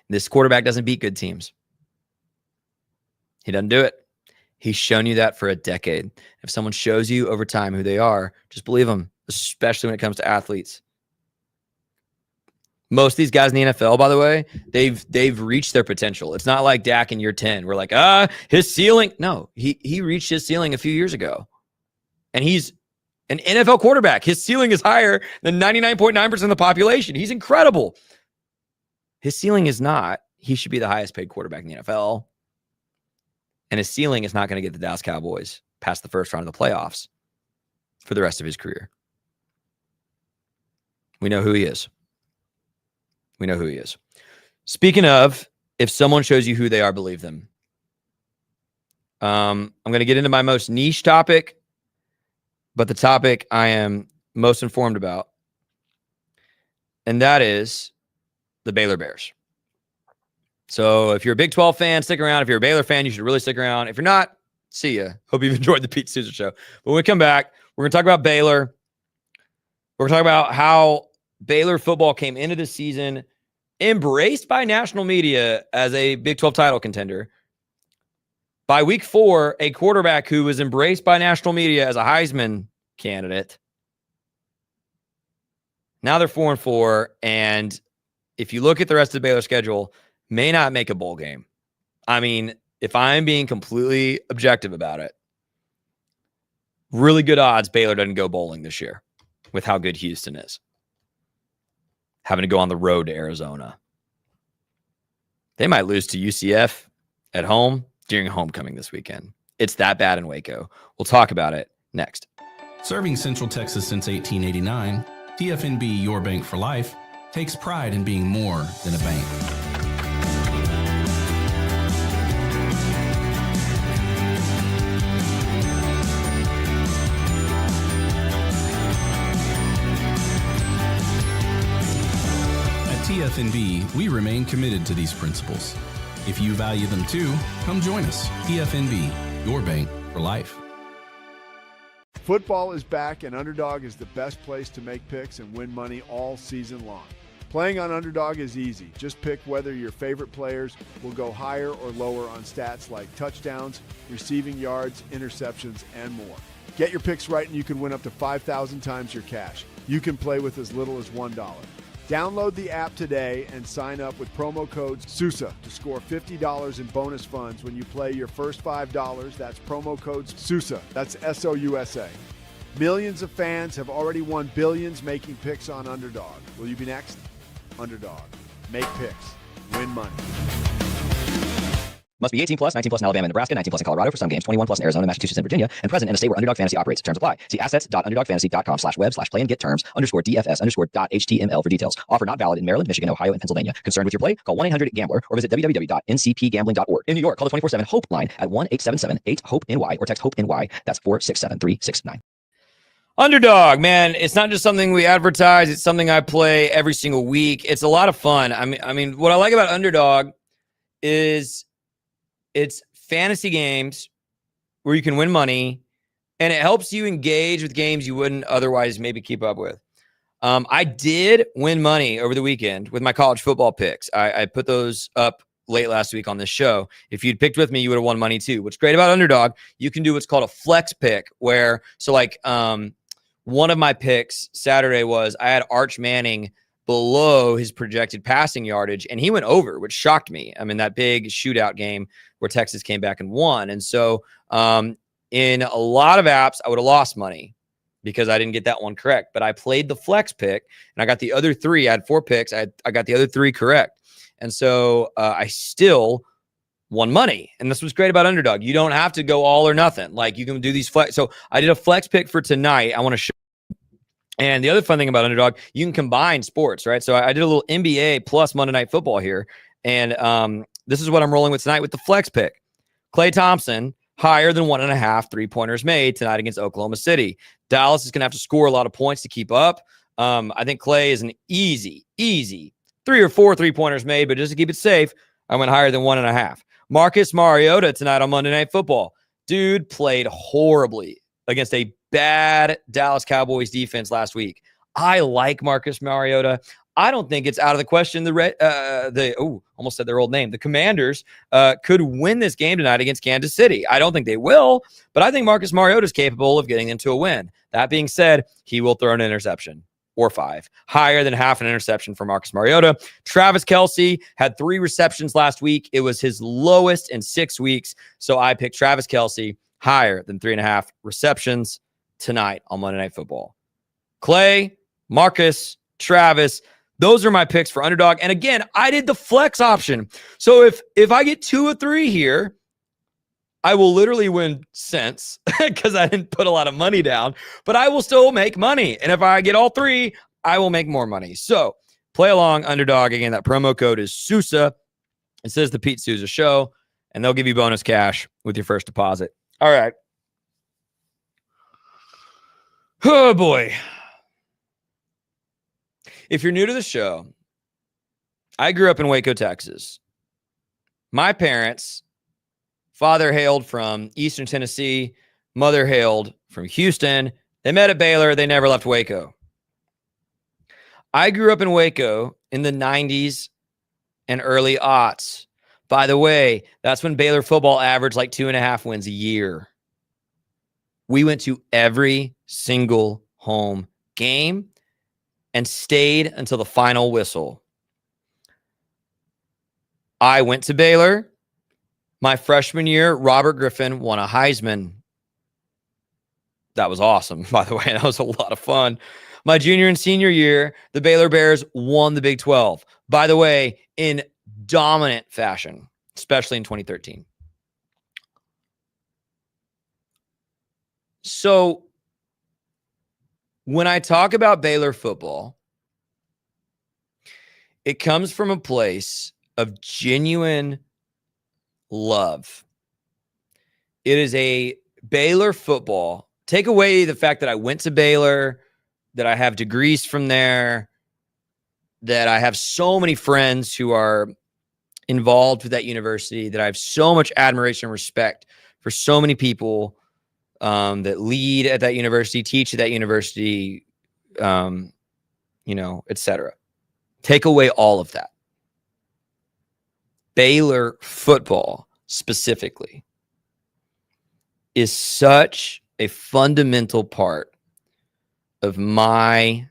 This quarterback doesn't beat good teams. He doesn't do it. He's shown you that for a decade. If someone shows you over time who they are, just believe them, especially when it comes to athletes. Most of these guys in the NFL, by the way, they've reached their potential. It's not like Dak in year 10. We're like, his ceiling. No, he reached his ceiling a few years ago. And he's an NFL quarterback. His ceiling is higher than 99.9% of the population. He's incredible. His ceiling is not. He should be the highest paid quarterback in the NFL. And his ceiling is not going to get the Dallas Cowboys past the first round of the playoffs for the rest of his career. We know who he is. We know who he is. Speaking of, if someone shows you who they are, believe them. I'm going to get into my most niche topic, but the topic I am most informed about, and that is the Baylor Bears. So if you're a Big 12 fan, stick around. If you're a Baylor fan, you should really stick around. If you're not, see ya. Hope you've enjoyed the Pete Sousa Show. But when we come back, we're going to talk about Baylor. We're going to talk about how Baylor football came into the season embraced by national media as a Big 12 title contender. By week 4, a quarterback who was embraced by national media as a Heisman candidate. Now they're 4-4. And if you look at the rest of the Baylor schedule, may not make a bowl game. I mean, if I'm being completely objective about it, really good odds Baylor doesn't go bowling this year with how good Houston is. Having to go on the road to Arizona. They might lose to UCF at home during homecoming this weekend. It's that bad in Waco. We'll talk about it next. Serving Central Texas since 1889, TFNB Your Bank for Life takes pride in being more than a bank. At TFNB, we remain committed to these principles. If you value them too, come join us. TFNB, Your Bank for Life. Football is back, and Underdog is the best place to make picks and win money all season long. Playing on Underdog is easy. Just pick whether your favorite players will go higher or lower on stats like touchdowns, receiving yards, interceptions, and more. Get your picks right and you can win up to 5,000 times your cash. You can play with as little as $1. Download the app today and sign up with promo code Sousa to score $50 in bonus funds when you play your first $5. That's promo code Sousa. That's S-O-U-S-A. Millions of fans have already won billions making picks on Underdog. Will you be next? Underdog. Make picks. Win money. Must be 18 plus, 19 plus in Alabama and Nebraska, 19 plus in Colorado for some games, 21 plus in Arizona, Massachusetts, and Virginia, and present in a state where Underdog Fantasy operates. Terms apply. See assets.underdogfantasy.com/web/play-and-get-terms_DFS_.html for details. Offer not valid in Maryland, Michigan, Ohio, and Pennsylvania. Concerned with your play? Call 1-800-GAMBLER or visit www.ncpgambling.org. In New York, call the 24/7 HOPE line at 1-877-8-HOPE-NY or text HOPE-NY. That's 467-369. Underdog, man, it's not just something we advertise. It's something I play every single week. It's a lot of fun. I mean, what I like about Underdog is it's fantasy games where you can win money, and it helps you engage with games you wouldn't otherwise maybe keep up with. I did win money over the weekend with my college football picks. I put those up late last week on this show. If you'd picked with me, you would have won money too. What's great about Underdog, you can do what's called a flex pick, where, so like one of my picks Saturday was I had Arch Manning below his projected passing yardage, and he went over, which shocked me. I mean, that big shootout game where Texas came back and won. And so in a lot of apps, I would have lost money because I didn't get that one correct. But I played the flex pick, and I got the other three. I had 4 picks. I got the other 3 correct. And so I still won money. And this was great about Underdog. You don't have to go all or nothing. Like, you can do these flex. So I did a flex pick for tonight. I want to show. And the other fun thing about Underdog, you can combine sports, right? So I did a little NBA plus Monday Night Football here. And this is what I'm rolling with tonight with the flex pick. Klay Thompson, higher than 1.5 3-pointers made tonight against Oklahoma City. Dallas is going to have to score a lot of points to keep up. I think Klay is an easy 3 or 4 3-pointers made, but just to keep it safe, I went higher than 1.5. Marcus Mariota tonight on Monday Night Football. Dude played horribly against a bad Dallas Cowboys defense last week. I like Marcus Mariota. I don't think it's out of the question. Almost said their old name. The Commanders could win this game tonight against Kansas City. I don't think they will, but I think Marcus Mariota is capable of getting them to a win. That being said, he will throw an interception or 5, higher than half an interception for Marcus Mariota. Travis Kelce had 3 receptions last week. It was his lowest in 6 weeks. So I picked Travis Kelce higher than 3.5 receptions tonight on Monday Night Football. Klay, Marcus, Travis, those are my picks for Underdog. And again, I did the flex option. So if I get 2 or 3 here, I will literally win cents because I didn't put a lot of money down, but I will still make money. And if I get all 3, I will make more money. So play along, Underdog. Again, that promo code is Sousa. It says the Pete Sousa Show, and they'll give you bonus cash with your first deposit. All right. Oh, boy. If you're new to the show, I grew up in Waco, Texas. My parents, father hailed from Eastern Tennessee, mother hailed from Houston. They met at Baylor. They never left Waco. I grew up in Waco in the 90s and early aughts. By the way, that's when Baylor football averaged like 2.5 wins a year. We went to every single home game and stayed until the final whistle. I went to Baylor. My freshman year, Robert Griffin won a Heisman. That was awesome, by the way. That was a lot of fun. My junior and senior year, the Baylor Bears won the Big 12. By the way, in dominant fashion, especially in 2013. So When I talk about Baylor football, it comes from a place of genuine love. It is a Baylor football. Take away the fact that I went to Baylor, that I have degrees from there, that I have so many friends who are involved with that university, that I have so much admiration and respect for so many people that lead at that university, teach at that university, etc. Take away all of that. Baylor football specifically is such a fundamental part of my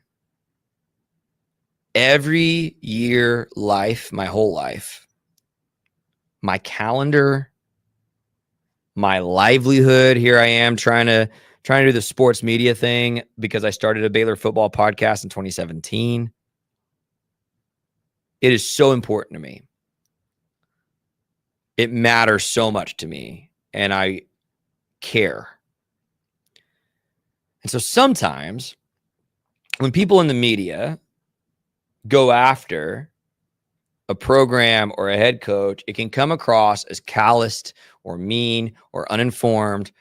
every year life, my whole life, my calendar, my livelihood. Here I am trying to do the sports media thing because I started a Baylor football podcast in 2017. It is so important to me. It matters so much to me, and I care. And so sometimes when people in the media go after a program or a head coach, it can come across as calloused or mean or uninformed.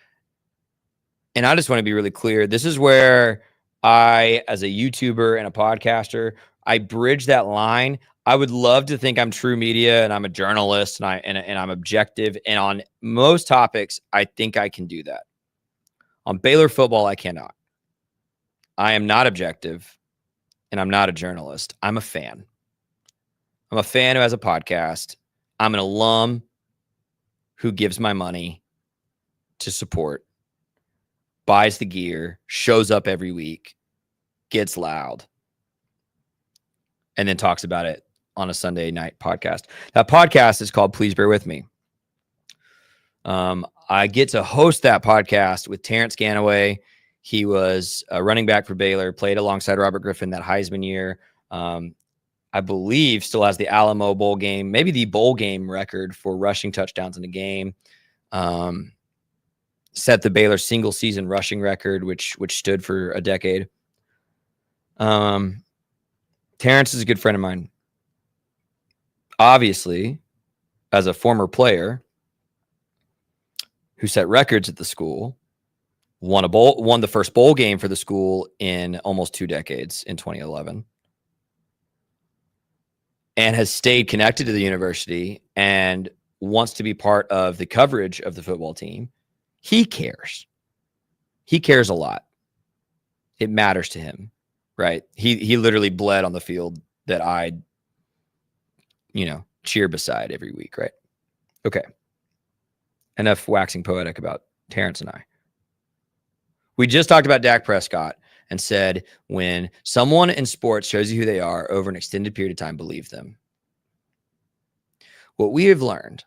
And I just want to be really clear. This is where I, as a YouTuber and a podcaster, I bridge that line. I would love to think I'm true media and I'm a journalist and I'm objective. And on most topics, I think I can do that. On Baylor football, I cannot. I am not objective and I'm not a journalist. I'm a fan. I'm a fan who has a podcast. I'm an alum who gives my money to support, buys the gear, shows up every week, gets loud, and then talks about it on a Sunday night podcast. That podcast is called Please Bear With Me. I get to host that podcast with Terrence Ganaway. He was a running back for Baylor, played alongside Robert Griffin that Heisman year. I believe still has the Alamo Bowl game, maybe the bowl game record for rushing touchdowns in a game. Set the Baylor single season rushing record, which stood for a decade. Terrence is a good friend of mine. Obviously, as a former player who set records at the school, won the first bowl game for the school in almost 2 decades in 2011, and has stayed connected to the university and wants to be part of the coverage of the football team. He cares. He cares a lot. It matters to him, right? He literally bled on the field that I, cheer beside every week, right? Okay. Enough waxing poetic about Terrence and I. We just talked about Dak Prescott and said, when someone in sports shows you who they are over an extended period of time, believe them. What we have learned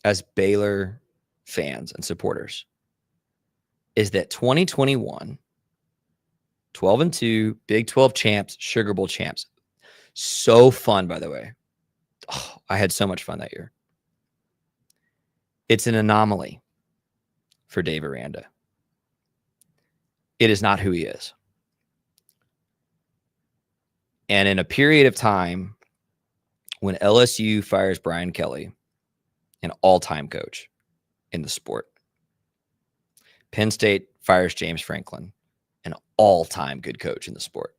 as Baylor fans and supporters is that 2021, 12-2, Big 12 champs, Sugar Bowl champs. So fun, by the way. Oh, I had so much fun that year. It's an anomaly for Dave Aranda. It is not who he is. And in a period of time when LSU fires Brian Kelly, an all-time coach in the sport, Penn State fires James Franklin, an all-time good coach in the sport,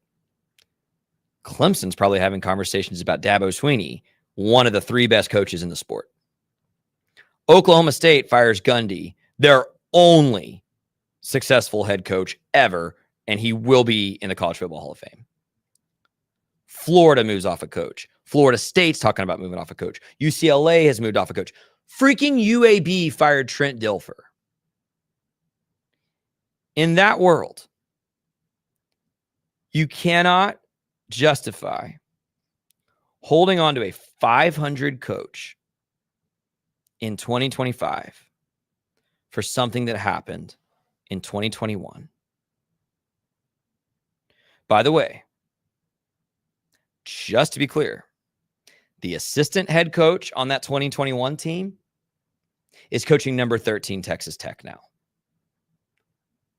Clemson's probably having conversations about Dabo Swinney, one of the 3 best coaches in the sport. Oklahoma State fires Gundy, their only successful head coach ever, and he will be in the College Football Hall of Fame. Florida moves off a coach. Florida State's talking about moving off a coach. UCLA has moved off a coach. Freaking UAB fired Trent Dilfer. In that world, you cannot justify holding on to a 500 coach in 2025 for something that happened in 2021. By the way, just to be clear, the assistant head coach on that 2021 team is coaching number 13 Texas Tech now.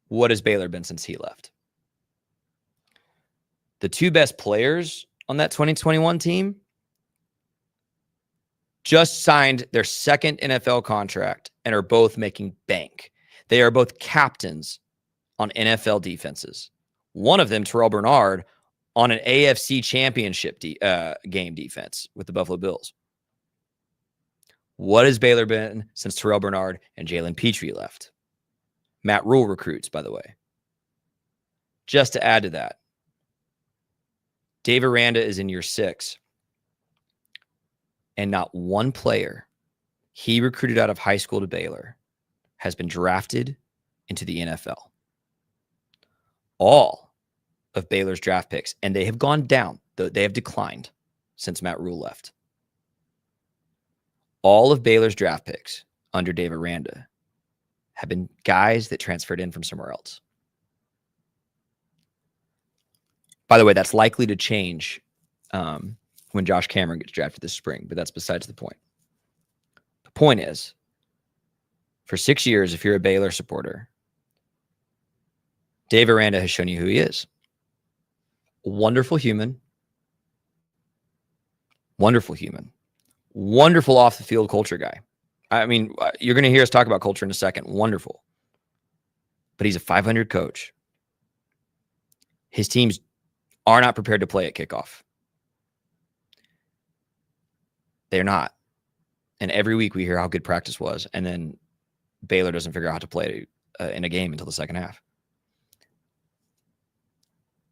What has Baylor been since he left? the two best players on that 2021 team just signed their second NFL contract and are both making bank. They are both captains on NFL defenses. One of them, Terrell Bernard, on an AFC championship game defense with the Buffalo Bills. What has Baylor been since Terrell Bernard and Jalen Petrie left? Matt Rule recruits, by the way. Just to add to that, Dave Aranda is in year 6. And not one player he recruited out of high school to Baylor has been drafted into the NFL. All of Baylor's draft picks, and they have gone down, they have declined since Matt Rule left. All of Baylor's draft picks under Dave Aranda have been guys that transferred in from somewhere else. By the way, that's likely to change when Josh Cameron gets drafted this spring, but that's besides the point. The point is, for 6 years, if you're a Baylor supporter, Dave Aranda has shown you who he is. A wonderful human, wonderful off the field culture guy. I mean, you're going to hear us talk about culture in a second. Wonderful. But he's a 500 coach. His teams are not prepared to play at kickoff. They're not. And every week we hear how good practice was, and then Baylor doesn't figure out how to play in a game until the second half.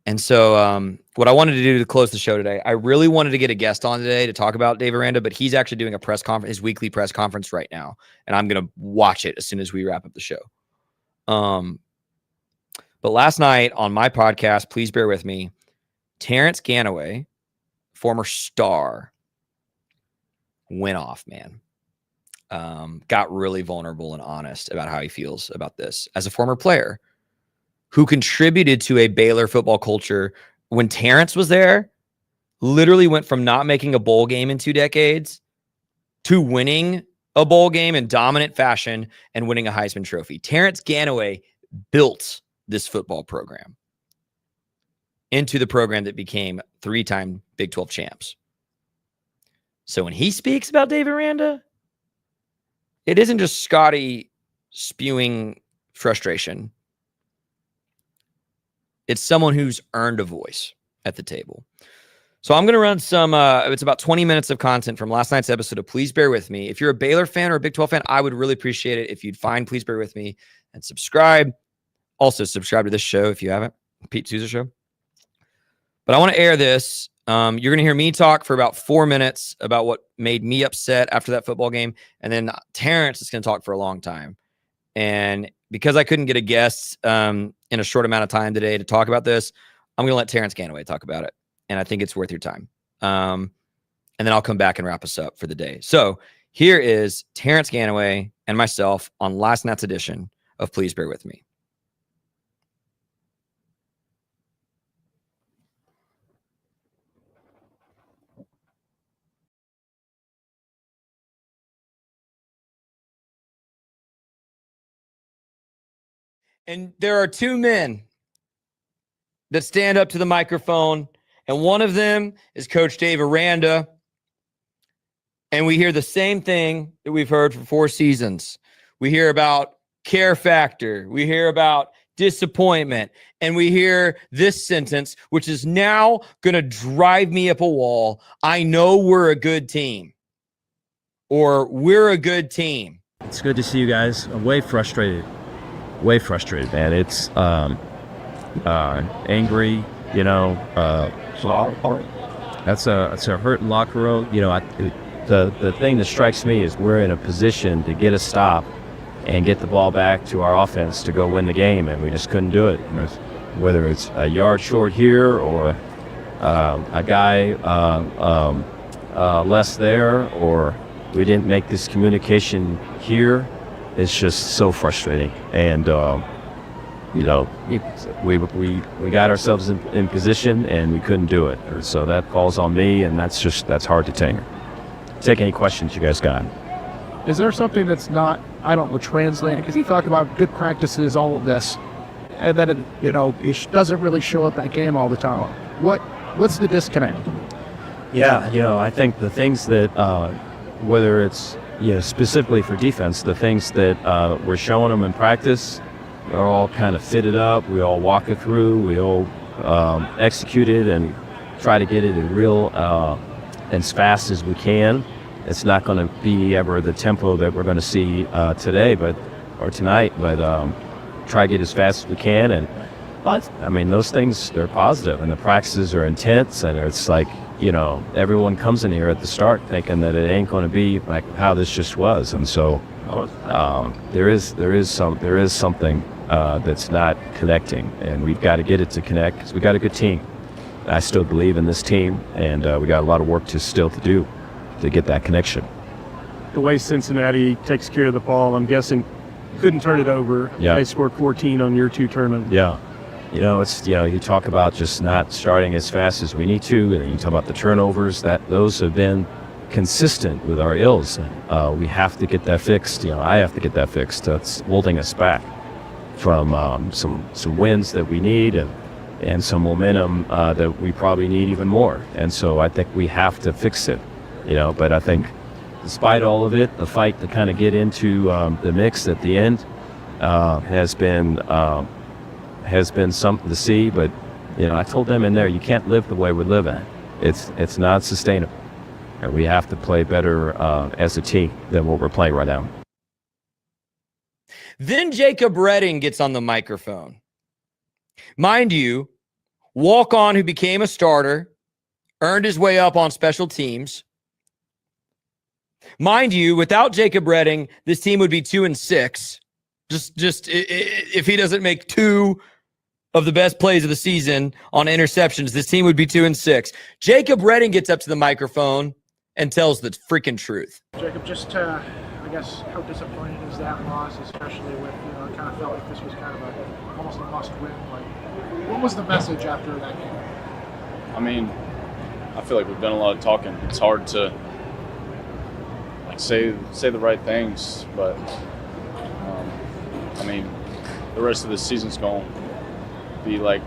And so what I wanted to do to close the show today, I really wanted to get a guest on today to talk about Dave Aranda, but he's actually doing a press conference, his weekly press conference right now, and I'm going to watch it as soon as we wrap up the show. But last night on my podcast, please bear with me, Terrence Ganaway, former star, went off, man. Got really vulnerable and honest about how he feels about this as a former player who contributed to a Baylor football culture when Terrence was there, literally went from not making a bowl game in 2 decades to winning a bowl game in dominant fashion and winning a Heisman Trophy. Terrence Ganaway built this football program into the program that became 3-time Big 12 champs. So when he speaks about Dave Aranda, it isn't just Scotty spewing frustration. It's someone who's earned a voice at the table. So I'm going to run some, it's about 20 minutes of content from last night's episode of Please Bear With Me. If you're a Baylor fan or a Big 12 fan, I would really appreciate it if you'd find Please Bear With Me and subscribe. Also subscribe to this show if you haven't, Pete Sousa Show. But I want to air this. You're going to hear me talk for about 4 minutes about what made me upset after that football game. And then Terrence is going to talk for a long time. And because I couldn't get a guest in a short amount of time today to talk about this, I'm going to let Terrence Ganaway talk about it. And I think it's worth your time. And then I'll come back and wrap us up for the day. So here is Terrence Ganaway and myself on last night's edition of Please Bear With Me. And there are 2 men that stand up to the microphone, and one of them is Coach Dave Aranda. And we hear the same thing that we've heard for 4 seasons. We hear about care factor. We hear about disappointment. And we hear this sentence, which is now going to drive me up a wall. I know we're a good team. Or we're a good team. It's good to see you guys. I'm way frustrated, man. It's angry, you know. That's a hurt locker room. You know, the thing that strikes me is we're in a position to get a stop and get the ball back to our offense to go win the game, and we just couldn't do it. Whether it's a yard short here or a guy less there, or we didn't make this communication here. It's just so frustrating. And, you know, we got ourselves in position and we couldn't do it. So that falls on me, and that's hard to take any questions you guys got. Is there something that's not, I don't know, translating? Because you talk about good practices, all of this, and then, it doesn't really show up that game all the time. What's the disconnect? Yeah, I think the things that, whether it's specifically for defense, the things that we're showing them in practice are all kind of fitted up. We all walk it through. We all execute it and try to get it as fast as we can. It's not going to be ever the tempo that we're going to see today, or tonight, but try to get as fast as we can. But I mean, those things, they're positive, and the practices are intense, and it's like, everyone comes in here at the start thinking that it ain't going to be like how this just was, and so there is something that's not connecting, and we've got to get it to connect because we got a good team. I still believe in this team, and we got a lot of work to do to get that connection. The way Cincinnati takes care of the ball, I'm guessing couldn't turn it over. Yeah. They scored 14 on your 2 turnovers. Yeah. It's you talk about just not starting as fast as we need to, and you talk about the turnovers, that those have been consistent with our ills. We have to get that fixed. I have to get that fixed. That's holding us back from some wins that we need and some momentum that we probably need even more. And so I think we have to fix it. But I think despite all of it, the fight to kind of get into the mix at the end has been something to see. But I told them in there, you can't live the way we're living. It's not sustainable, and we have to play better as a team than what we're playing right now. Then Jacob Redding gets on the microphone. Mind you, walk-on who became a starter, earned his way up on special teams. Mind you, without Jacob Redding, this team would be 2-6. Just if he doesn't make 2 of the best plays of the season on interceptions, this team would be 2-6. Jacob Redding gets up to the microphone and tells the freaking truth. Jacob, just I guess how disappointing is that loss, especially with it kind of felt like this was kind of almost a must-win. Like, what was the message after that game? I mean, I feel like we've done a lot of talking. It's hard to say the right things, but I mean, the rest of the season's going to be like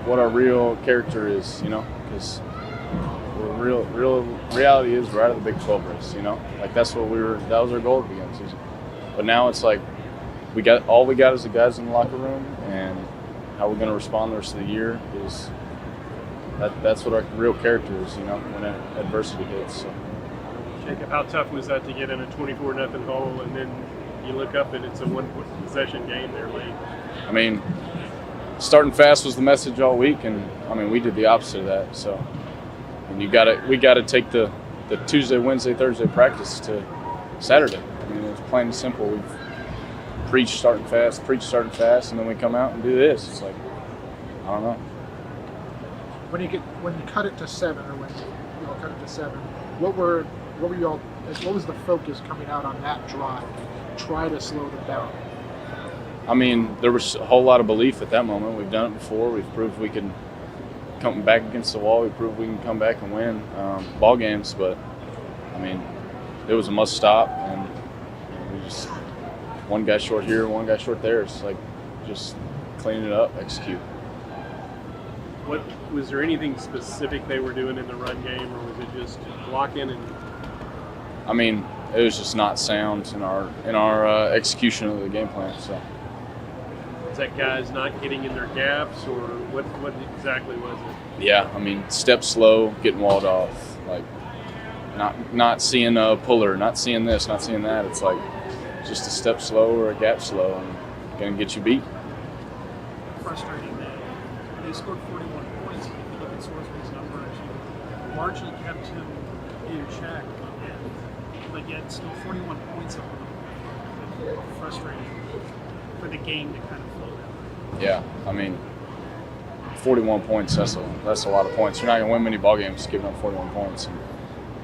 what our real character is, because real reality is we're out of the Big 12 race, like that was our goal at the beginning of the season. But now it's like we got is the guys in the locker room, and how we're going to respond the rest of the year is that's what our real character is, when adversity hits. So. Jacob, how tough was that to get in a 24-0 hole, and then you look up and it's a 1-possession game there late? I mean, starting fast was the message all week, and I mean we did the opposite of that. So, and we got to take the Tuesday, Wednesday, Thursday practice to Saturday. I mean, it's plain and simple. We've preached starting fast, and then we come out and do this. It's like, I don't know. When you cut it to 7, or when you cut it to 7, what was the focus coming out on that drive? Try to slow them down. I mean, there was a whole lot of belief at that moment. We've done it before. We've proved we can come back against the wall. We proved we can come back and win ball games. But I mean, it was a must stop, and we just one guy short here, one guy short there. It's like just cleaning it up, execute. What was there anything specific they were doing in the run game, or was it just blocking and? I mean, it was just not sound in our execution of the game plan. So. Is that guys not getting in their gaps, or what exactly was it? Yeah, I mean, step slow, getting walled off, like not seeing a puller, not seeing this, not seeing that. It's like just a step slow or a gap slow, and gonna get you beat. Frustrating that they scored 41 points. If you look at Sorsby's numbers, you largely kept him in check, but yet still 41 points up. Frustrating for the game to kind of flow down. Yeah, I mean, 41 points, that's a lot of points. You're not going to win many ball games giving up 41 points. And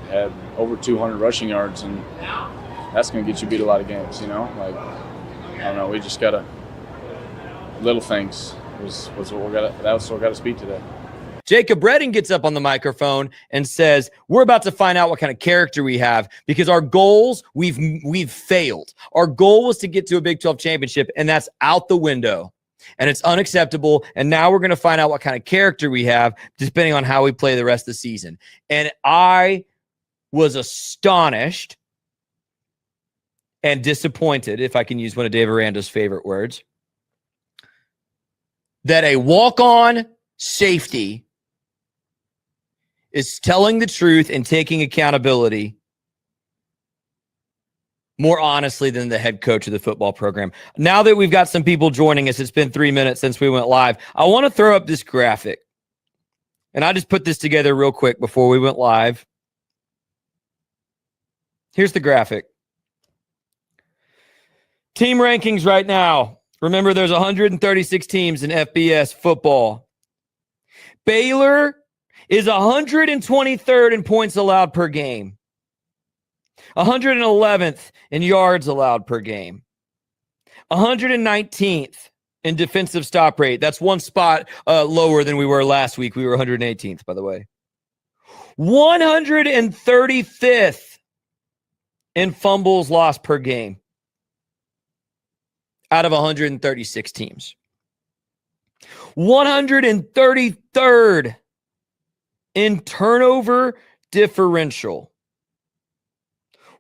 had over 200 rushing yards, and that's going to get you beat a lot of games, Like, I don't know, we just got to – little things was what we got. That's what got us beat today. Jacob Redding gets up on the microphone and says, we're about to find out what kind of character we have, because our goals, we've failed. Our goal was to get to a Big 12 championship, and that's out the window. And it's unacceptable. And now we're going to find out what kind of character we have, depending on how we play the rest of the season. And I was astonished and disappointed, if I can use one of Dave Aranda's favorite words, that a walk-on safety is telling the truth and taking accountability more honestly than the head coach of the football program. Now that we've got some people joining us, it's been 3 minutes since we went live. I want to throw up this graphic. And I just put this together real quick before we went live. Here's the graphic. Team rankings right now. Remember, there's 136 teams in FBS football. Baylor is 123rd in points allowed per game. 111th in yards allowed per game. 119th in defensive stop rate. That's one spot lower than we were last week. We were 118th, by the way. 135th in fumbles lost per game out of 136 teams. 133rd in turnover differential.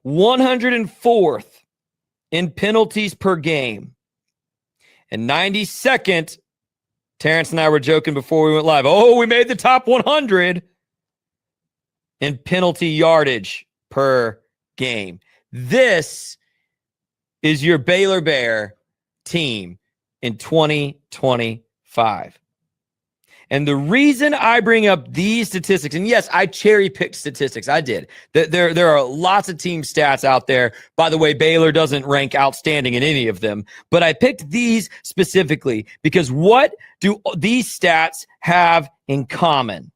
104th in penalties per game. And 92nd, Terrence and I were joking before we went live. Oh, we made the top 100 in penalty yardage per game. This is your Baylor Bear team in 2025. And the reason I bring up these statistics, and yes, I cherry-picked statistics. I did. There are lots of team stats out there. By the way, Baylor doesn't rank outstanding in any of them. But I picked these specifically because what do these stats have in common?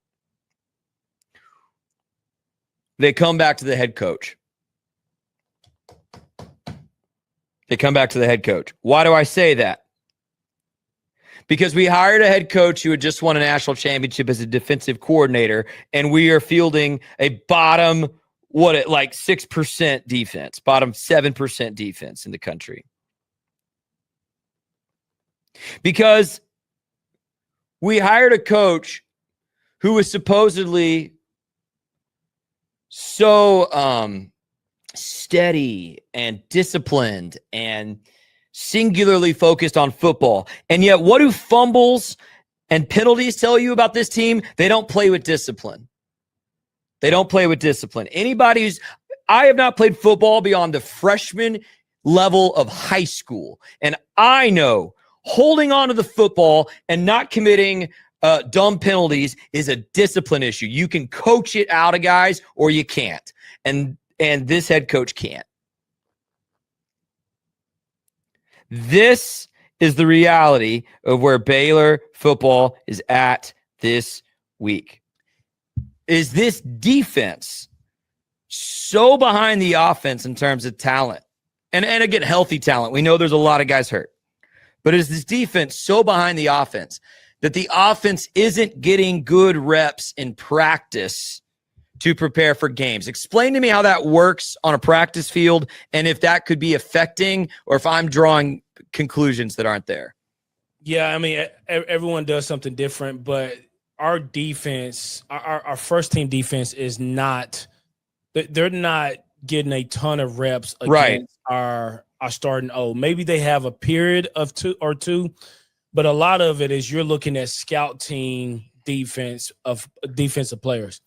They come back to the head coach. They come back to the head coach. Why do I say that? Because we hired a head coach who had just won a national championship as a defensive coordinator, and we are fielding a bottom, 6% defense, bottom 7% defense in the country. Because we hired a coach who was supposedly so steady and disciplined and singularly focused on football. And yet, what do fumbles and penalties tell you about this team? They don't play with discipline. They don't play with discipline. I have not played football beyond the freshman level of high school. And I know holding on to the football and not committing dumb penalties is a discipline issue. You can coach it out of guys or you can't. And this head coach can't. This is the reality of where Baylor football is at this week. Is this defense so behind the offense in terms of talent? And again, healthy talent. We know there's a lot of guys hurt. But is this defense so behind the offense that the offense isn't getting good reps in practice to prepare for games? Explain to me how that works on a practice field and if that could be affecting or if I'm drawing conclusions that aren't there. Yeah, I mean, everyone does something different, but our defense, our first team defense is not – they're not getting a ton of reps against our starting O. Maybe they have a period of two, but a lot of it is you're looking at scout team defense of defensive players.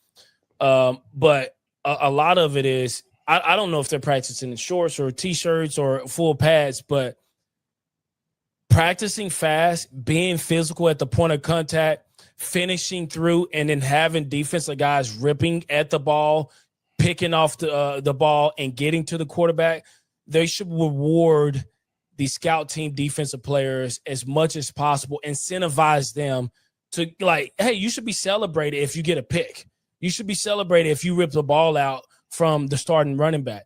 But a lot of it is I don't know if they're practicing in shorts or T-shirts or full pads, but practicing fast, being physical at the point of contact, finishing through, and then having defensive guys ripping at the ball, picking off the ball, and getting to the quarterback. They should reward the scout team defensive players as much as possible, incentivize them to, like, hey, you should be celebrated if you get a pick. You should be celebrated if you rip the ball out from the starting running back.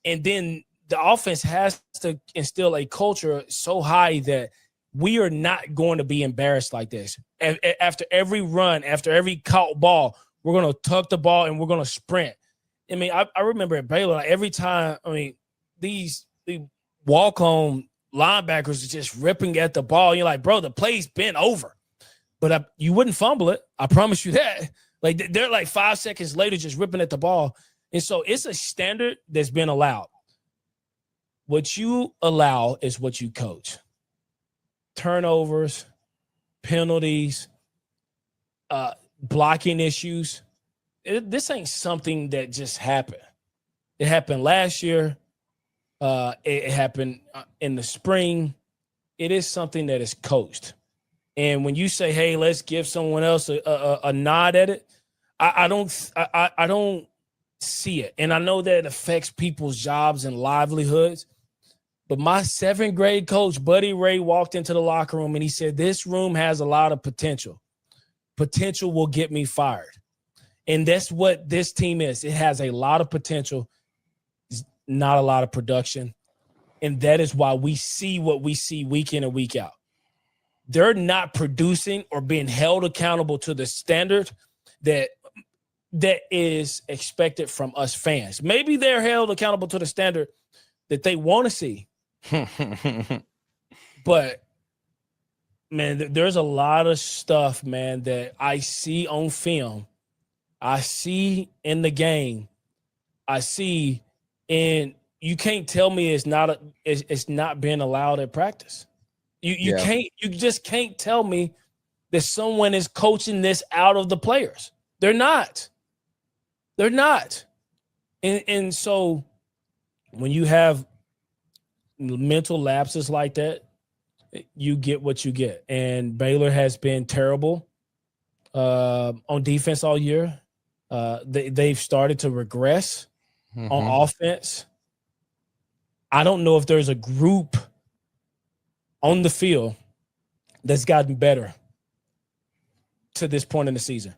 And then the offense has to instill a culture so high that we are not going to be embarrassed like this. After every run, after every caught ball, we're going to tuck the ball and we're going to sprint. I mean, I remember at Baylor, like every time, I mean, the walk-on linebackers are just ripping at the ball. You're like, bro, the play's been over. But you wouldn't fumble it. I promise you that. Like, they're like 5 seconds later just ripping at the ball. And so it's a standard that's been allowed. What you allow is what you coach. Turnovers, penalties, blocking issues. This ain't something that just happened. It happened last year. It happened in the spring. It is something that is coached. And when you say, hey, let's give someone else a nod at it, I don't see it. And I know that it affects people's jobs and livelihoods. But my 7th grade coach, Buddy Ray, walked into the locker room and he said, this room has a lot of potential. Potential will get me fired. And that's what this team is. It has a lot of potential, not a lot of production. And that is why we see what we see week in and week out. They're not producing or being held accountable to the standard that is expected from us fans. Maybe they're held accountable to the standard that they want to see. But, man, there's a lot of stuff, man, that I see on film. I see in the game. I see, and you can't tell me it's not being allowed at practice. You just can't tell me that someone is coaching this out of the players. They're not. They're not. And so when you have mental lapses like that, you get what you get. And Baylor has been terrible on defense all year. They've started to regress on offense. I don't know if there's a group on the field that's gotten better to this point in the season.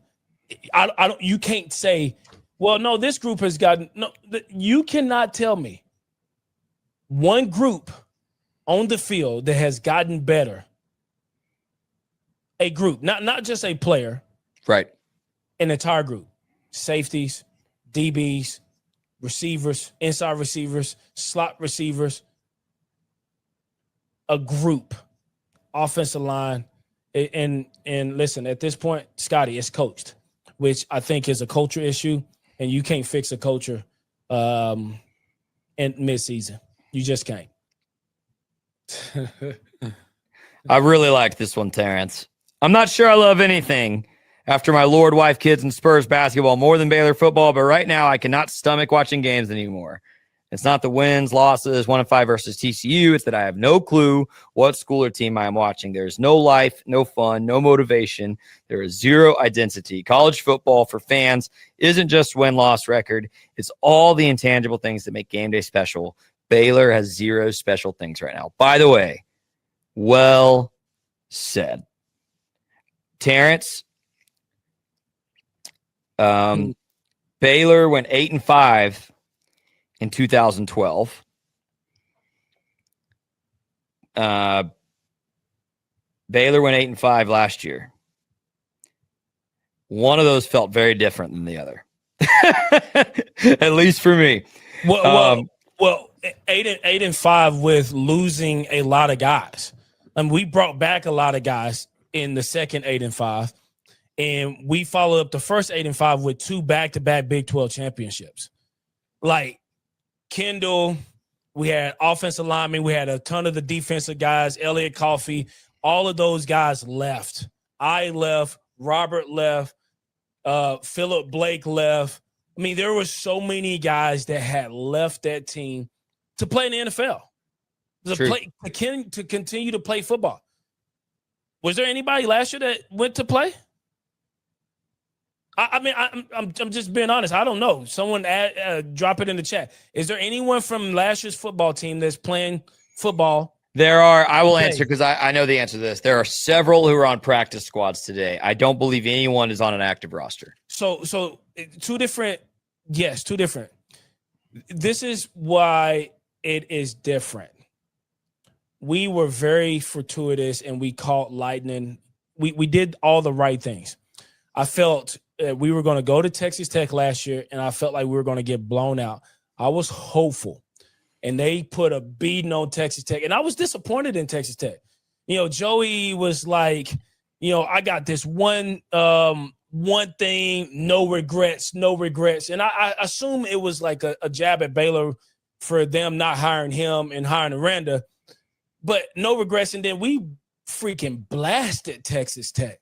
You can't say, well, no, this group has gotten – no. You cannot tell me one group on the field that has gotten better, a group, not just a player. Right. An entire group. Safeties, DBs, receivers, inside receivers, slot receivers, a group, offensive line. And listen, at this point, Scotty, it's coached, which I think is a culture issue, and you can't fix a culture in midseason. You just can't. I really like this one, Terrence. I'm not sure I love anything after my Lord, wife, kids, and Spurs basketball more than Baylor football, but right now I cannot stomach watching games anymore. It's not the wins, losses, 1-5 versus TCU. It's that I have no clue what school or team I am watching. There's no life, no fun, no motivation. There is zero identity. College football for fans isn't just win-loss record. It's all the intangible things that make game day special. Baylor has zero special things right now. By the way, well said. Terrence, Baylor went 8-5 in 2012. Baylor went 8-5 last year. One of those felt very different than the other, at least for me. Well, 8-5 with losing a lot of guys. And we brought back a lot of guys in the second 8-5. And we followed up the first 8-5 with 2 back-to-back Big 12 championships. Like Kendall, we had offensive linemen, we had a ton of the defensive guys, Elliott Coffey, all of those guys left. I left, Robert left, Philip Blake left. I mean, there were so many guys that had left that team to play in the NFL, to continue to play football. Was there anybody last year that went to play? I'm just being honest. I don't know. Someone drop it in the chat. Is there anyone from last year's football team that's playing football? There are. I will answer because I know the answer to this. There are several who are on practice squads today. I don't believe anyone is on an active roster. So two different. Yes, two different. This is why it is different. We were very fortuitous and we caught lightning. We did all the right things. I felt we were going to go to Texas Tech last year, and I felt like we were going to get blown out. I was hopeful and they put a beating on Texas Tech. And I was disappointed in Texas Tech. Joey was like, I got this one thing, no regrets. And I assume it was like a jab at Baylor for them not hiring him and hiring Aranda, but no regrets. And then we freaking blasted Texas Tech.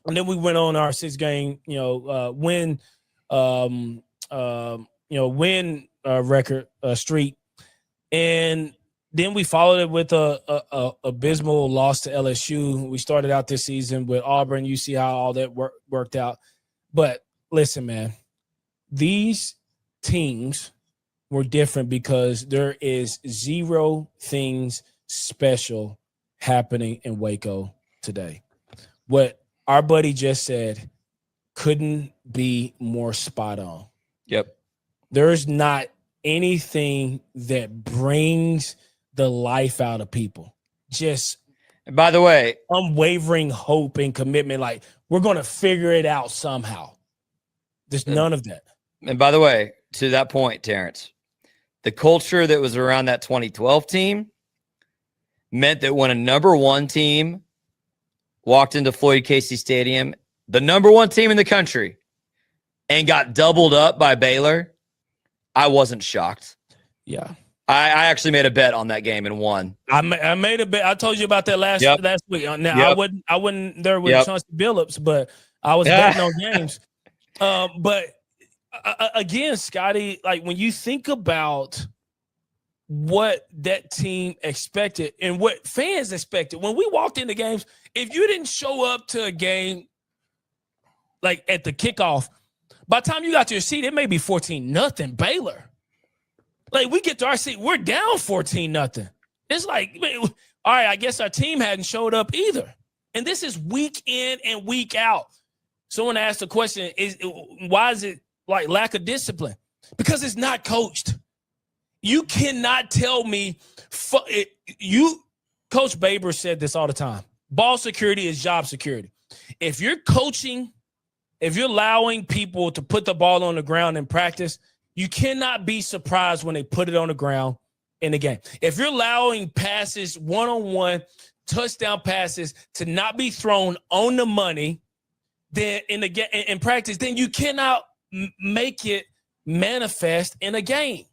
And then we went on our 6-game, win record streak. And then we followed it with a abysmal loss to LSU. We started out this season with Auburn. You see how all that worked out. But listen, man, these teams were different because there is 0 things special happening in Waco today. What our buddy just said couldn't be more spot on. Yep. There's not anything that brings the life out of people. Just, and by the way, unwavering hope and commitment. Like, we're going to figure it out somehow. There's none of that. And by the way, to that point, Terrence, the culture that was around that 2012 team meant that when a number 1 team walked into Floyd Casey Stadium, the number 1 team in the country, and got doubled up by Baylor, I wasn't shocked. Yeah. I actually made a bet on that game and won. I made a bet. I told you about that last week. Now I wasn't there with Chauncey Billups, but I was betting on games. But again, Scotty, like when you think about what that team expected and what fans expected when we walked into games, if you didn't show up to a game like at the kickoff, by the time you got to your seat, it may be 14-0 Baylor. Like, we get to our seat, we're down 14-0. It's like, all right, I guess our team hadn't showed up either. And this is week in and week out. Someone asked the question, why is it like lack of discipline? Because it's not coached. You cannot tell me, Coach Baber said this all the time. Ball security is job security. If you're coaching, if you're allowing people to put the ball on the ground in practice, you cannot be surprised when they put it on the ground in the game. If you're allowing passes, one-on-one, touchdown passes to not be thrown on the money, then in practice, then you cannot make it manifest in a game.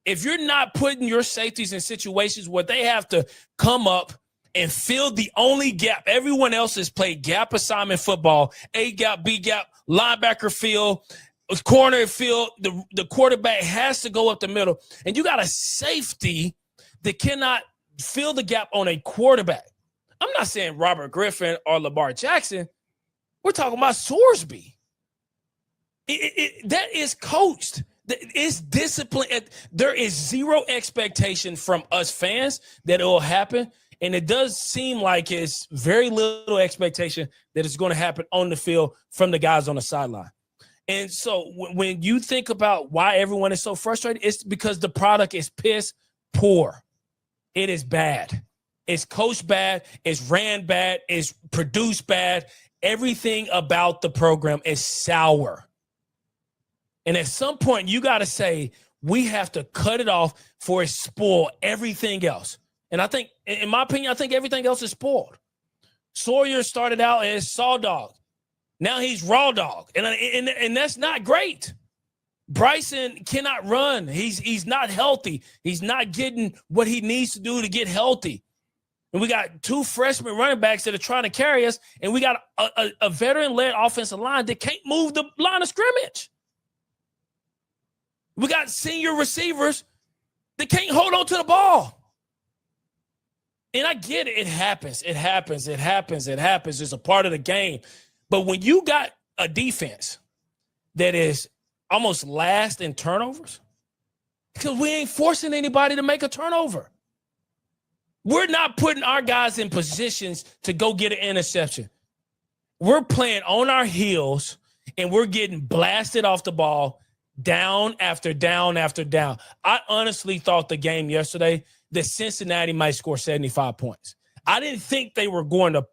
If you're not putting your safeties in situations where they have to come up and fill the only gap, everyone else has played gap assignment football, A gap, B gap, linebacker field, corner field, the quarterback has to go up the middle, and you got a safety that cannot fill the gap on a quarterback. I'm not saying Robert Griffin or Lamar Jackson. We're talking about Sorsby. That is coached. It's discipline. There is 0 expectation from us fans that it will happen, and it does seem like it's very little expectation that it's going to happen on the field from the guys on the sideline. And so when you think about why everyone is so frustrated, it's because the product is piss poor. It is bad. It's coached bad. It's ran bad. It's produced bad. Everything about the program is sour. And at some point, you got to say, we have to cut it off for it spoil everything else. And I think, in my opinion, I think everything else is spoiled. Sawyer started out as Saw Dog. Now he's Raw Dog. And that's not great. Bryson cannot run. He's not healthy. He's not getting what he needs to do to get healthy. And we got 2 freshman running backs that are trying to carry us, and we got a veteran-led offensive line that can't move the line of scrimmage. We got senior receivers that can't hold on to the ball. And I get it. It happens. It's a part of the game. But when you got a defense that is almost last in turnovers, because we ain't forcing anybody to make a turnover. We're not putting our guys in positions to go get an interception. We're playing on our heels, and we're getting blasted off the ball down after down after down. I honestly thought the game yesterday that Cincinnati might score 75 points. I didn't think they were going to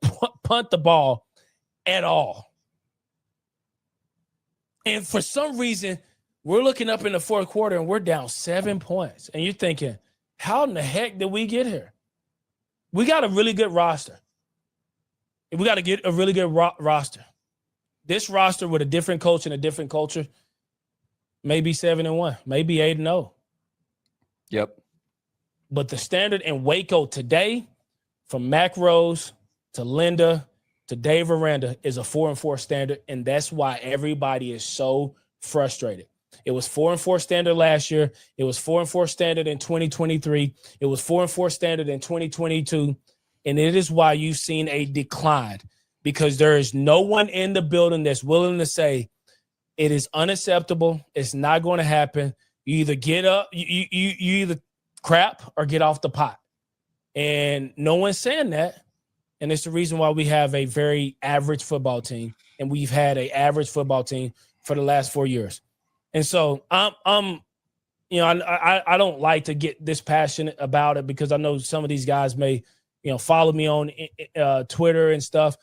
punt the ball at all. And for some reason, We're looking up in the fourth quarter and we're down 7 points. And you're thinking, how in the heck did we get here? We got a really good roster. We got to get a really good roster. This roster with a different coach and a different culture, maybe 7-1, maybe 8-0. Yep. But the standard in Waco today, from Mac Rose to Linda to Dave Aranda, is a 4-4 standard, and that's why everybody is so frustrated. It was 4-4 standard last year. It was 4-4 standard in 2023. It was 4-4 standard in 2022, and it is why you've seen a decline, because there is no one in the building that's willing to say it is unacceptable. It's not going to happen. You either get up, you either crap or get off the pot. And no one's saying that. And it's the reason why we have a very average football team. And we've had an average football team for the last 4 years. And so I don't like to get this passionate about it, because I know some of these guys may, follow me on Twitter and stuff.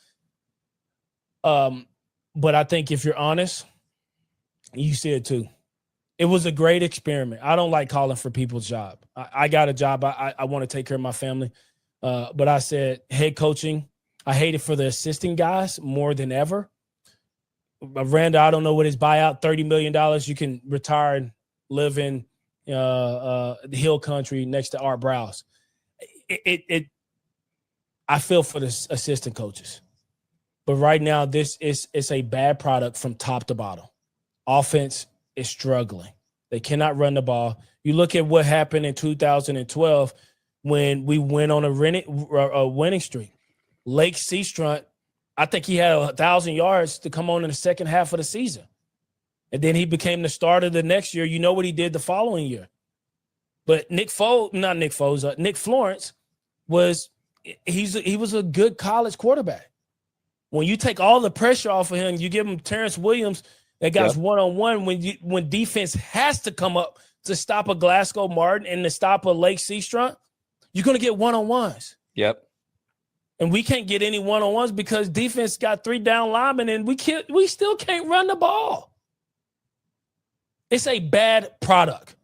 But I think if you're honest, you see it too. It was a great experiment. I don't like calling for people's job. I got a job. I want to take care of my family. But I said head coaching, I hate it for the assistant guys more than ever. Randa, I don't know what his buyout, $30 million. You can retire and live in the hill country next to Art Browse. I feel for the assistant coaches. But right now, it's a bad product from top to bottom. Offense is struggling. They cannot run the ball. You look at what happened in 2012 when we went on a winning streak. Lake Seastrunt, I think he had 1,000 yards to come on in the second half of the season. And then he became the starter the next year. You know what he did the following year. But Nick Florence he was a good college quarterback. When you take all the pressure off of him, you give him Terrence Williams, that guy's one-on-one when defense has to come up to stop a Glasgow Martin and to stop a Lake Seastrunt, you're going to get one-on-ones. Yep. And we can't get any one-on-ones because defense got 3 down linemen, and we still can't run the ball. It's a bad product.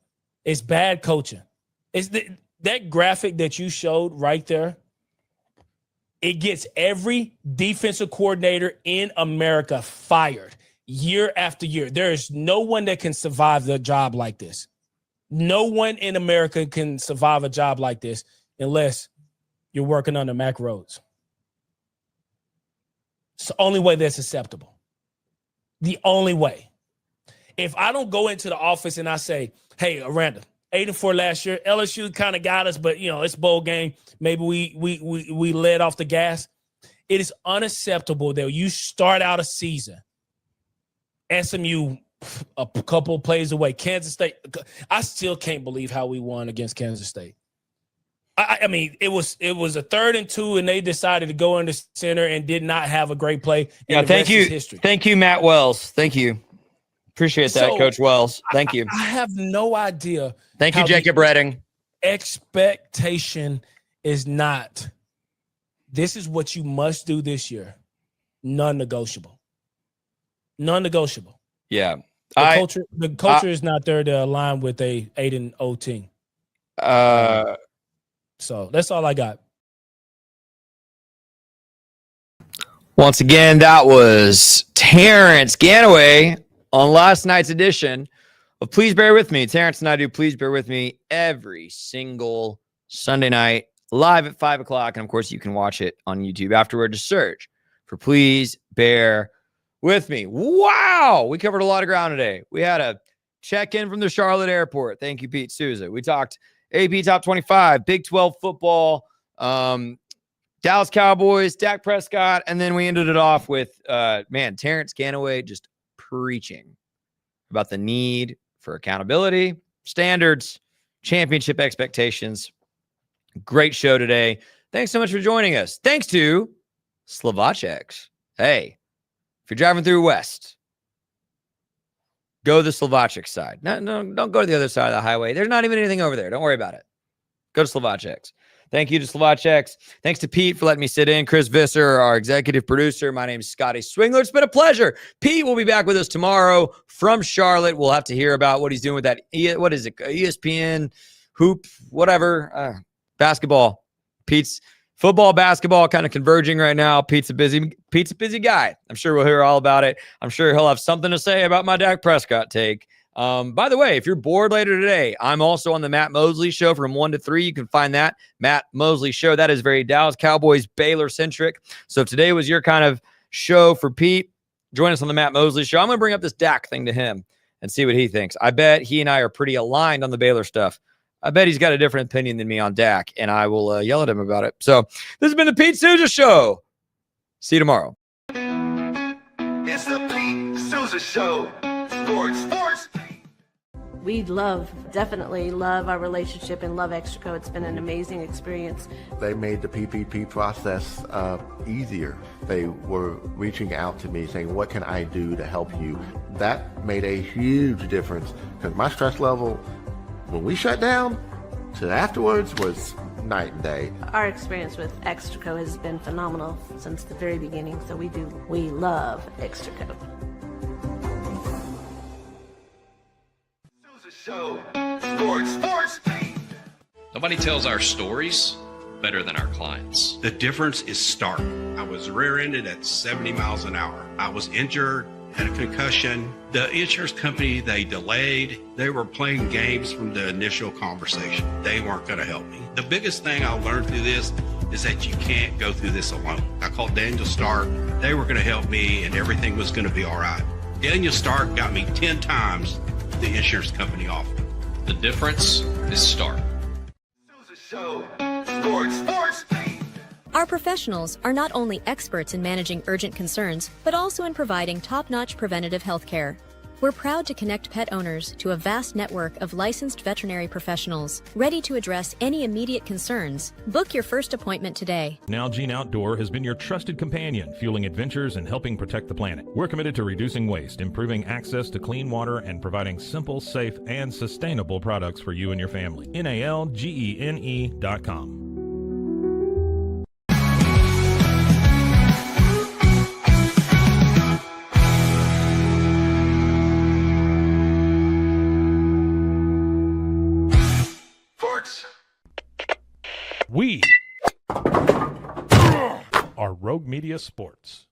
It's bad coaching. It's that graphic that you showed right there. It gets every defensive coordinator in America fired year after year. There is no one that can survive the job like this. No one in America can survive a job like this unless you're working under Mac Rhodes. It's the only way that's acceptable. The only way. If I don't go into the office and I say, hey, Aranda, 8-4 last year, LSU kind of got us, but it's bowl game. Maybe we let off the gas. It is unacceptable that you start out a season, SMU a couple of plays away, Kansas State. I still can't believe how we won against Kansas State. I mean, it was a 3rd and 2, and they decided to go in the center and did not have a great play. Yeah, thank you. Thank you, Matt Wells. Thank you. Appreciate that, Coach Wells. Thank you. I have no idea. Thank you, Jacob Redding. Expectation is not, this is what you must do this year. Non-negotiable. Non-negotiable. Yeah. The culture is not there to align with a 8-0 team. So that's all I got. Once again, that was Terrence Ganaway on last night's edition of Please Bear With Me. Terrence and I do Please Bear With Me every single Sunday night, live at 5 o'clock. And of course, you can watch it on YouTube afterward. Just search for Please Bear With Me. Wow. We covered a lot of ground today. We had a check-in from the Charlotte airport. Thank you, Pete Sousa. We talked AP Top 25, Big 12 football, Dallas Cowboys, Dak Prescott, and then we ended it off with, Terrence Ganaway just preaching about the need for accountability, standards, championship expectations. Great show today. Thanks so much for joining us. Thanks to Slovaceks. Hey, if you're driving through West, go the Slovacek side. No, don't go to the other side of the highway. There's not even anything over there. Don't worry about it. Go to Slovaceks. Thank you to Slovacek. Thanks to Pete for letting me sit in. Chris Visser, our executive producer. My name is Scotty Swingler. It's been a pleasure. Pete will be back with us tomorrow from Charlotte. We'll have to hear about what he's doing with that. What is it? ESPN, hoop, whatever, basketball. Pete's football, basketball kind of converging right now. Pete's a busy guy. I'm sure we'll hear all about it. I'm sure he'll have something to say about my Dak Prescott take. By the way, if you're bored later today, I'm also on the Matt Mosley Show from 1 to 3. You can find that Matt Mosley Show. That is very Dallas Cowboys Baylor centric. So if today was your kind of show for Pete, join us on the Matt Mosley Show. I'm going to bring up this Dak thing to him and see what he thinks. I bet he and I are pretty aligned on the Baylor stuff. I bet he's got a different opinion than me on Dak, and I will yell at him about it. So this has been the Pete Sousa Show. See you tomorrow. It's the Pete Sousa Show. Sports. We definitely love our relationship and love Extraco. It's been an amazing experience. They made the PPP process easier. They were reaching out to me saying, what can I do to help you? That made a huge difference because my stress level when we shut down to afterwards was night and day. Our experience with Extraco has been phenomenal since the very beginning, so we love Extraco. Show. Sports. Nobody tells our stories better than our clients. The difference is stark. I was rear-ended at 70 miles an hour. I was injured, had a concussion. The insurance company, they delayed. They were playing games from the initial conversation. They weren't going to help me. The biggest thing I learned through this is that you can't go through this alone. I called Daniel Stark. They were going to help me and everything was going to be all right. Daniel Stark got me 10 times the insurance company offered. The difference is stark. Show. Sports. Our professionals are not only experts in managing urgent concerns, but also in providing top-notch preventative health care. We're proud to connect pet owners to a vast network of licensed veterinary professionals, ready to address any immediate concerns. Book your first appointment today. Nalgene Outdoor has been your trusted companion, fueling adventures and helping protect the planet. We're committed to reducing waste, improving access to clean water, and providing simple, safe, and sustainable products for you and your family. NALGENE.com. We are Rogue Media Sports.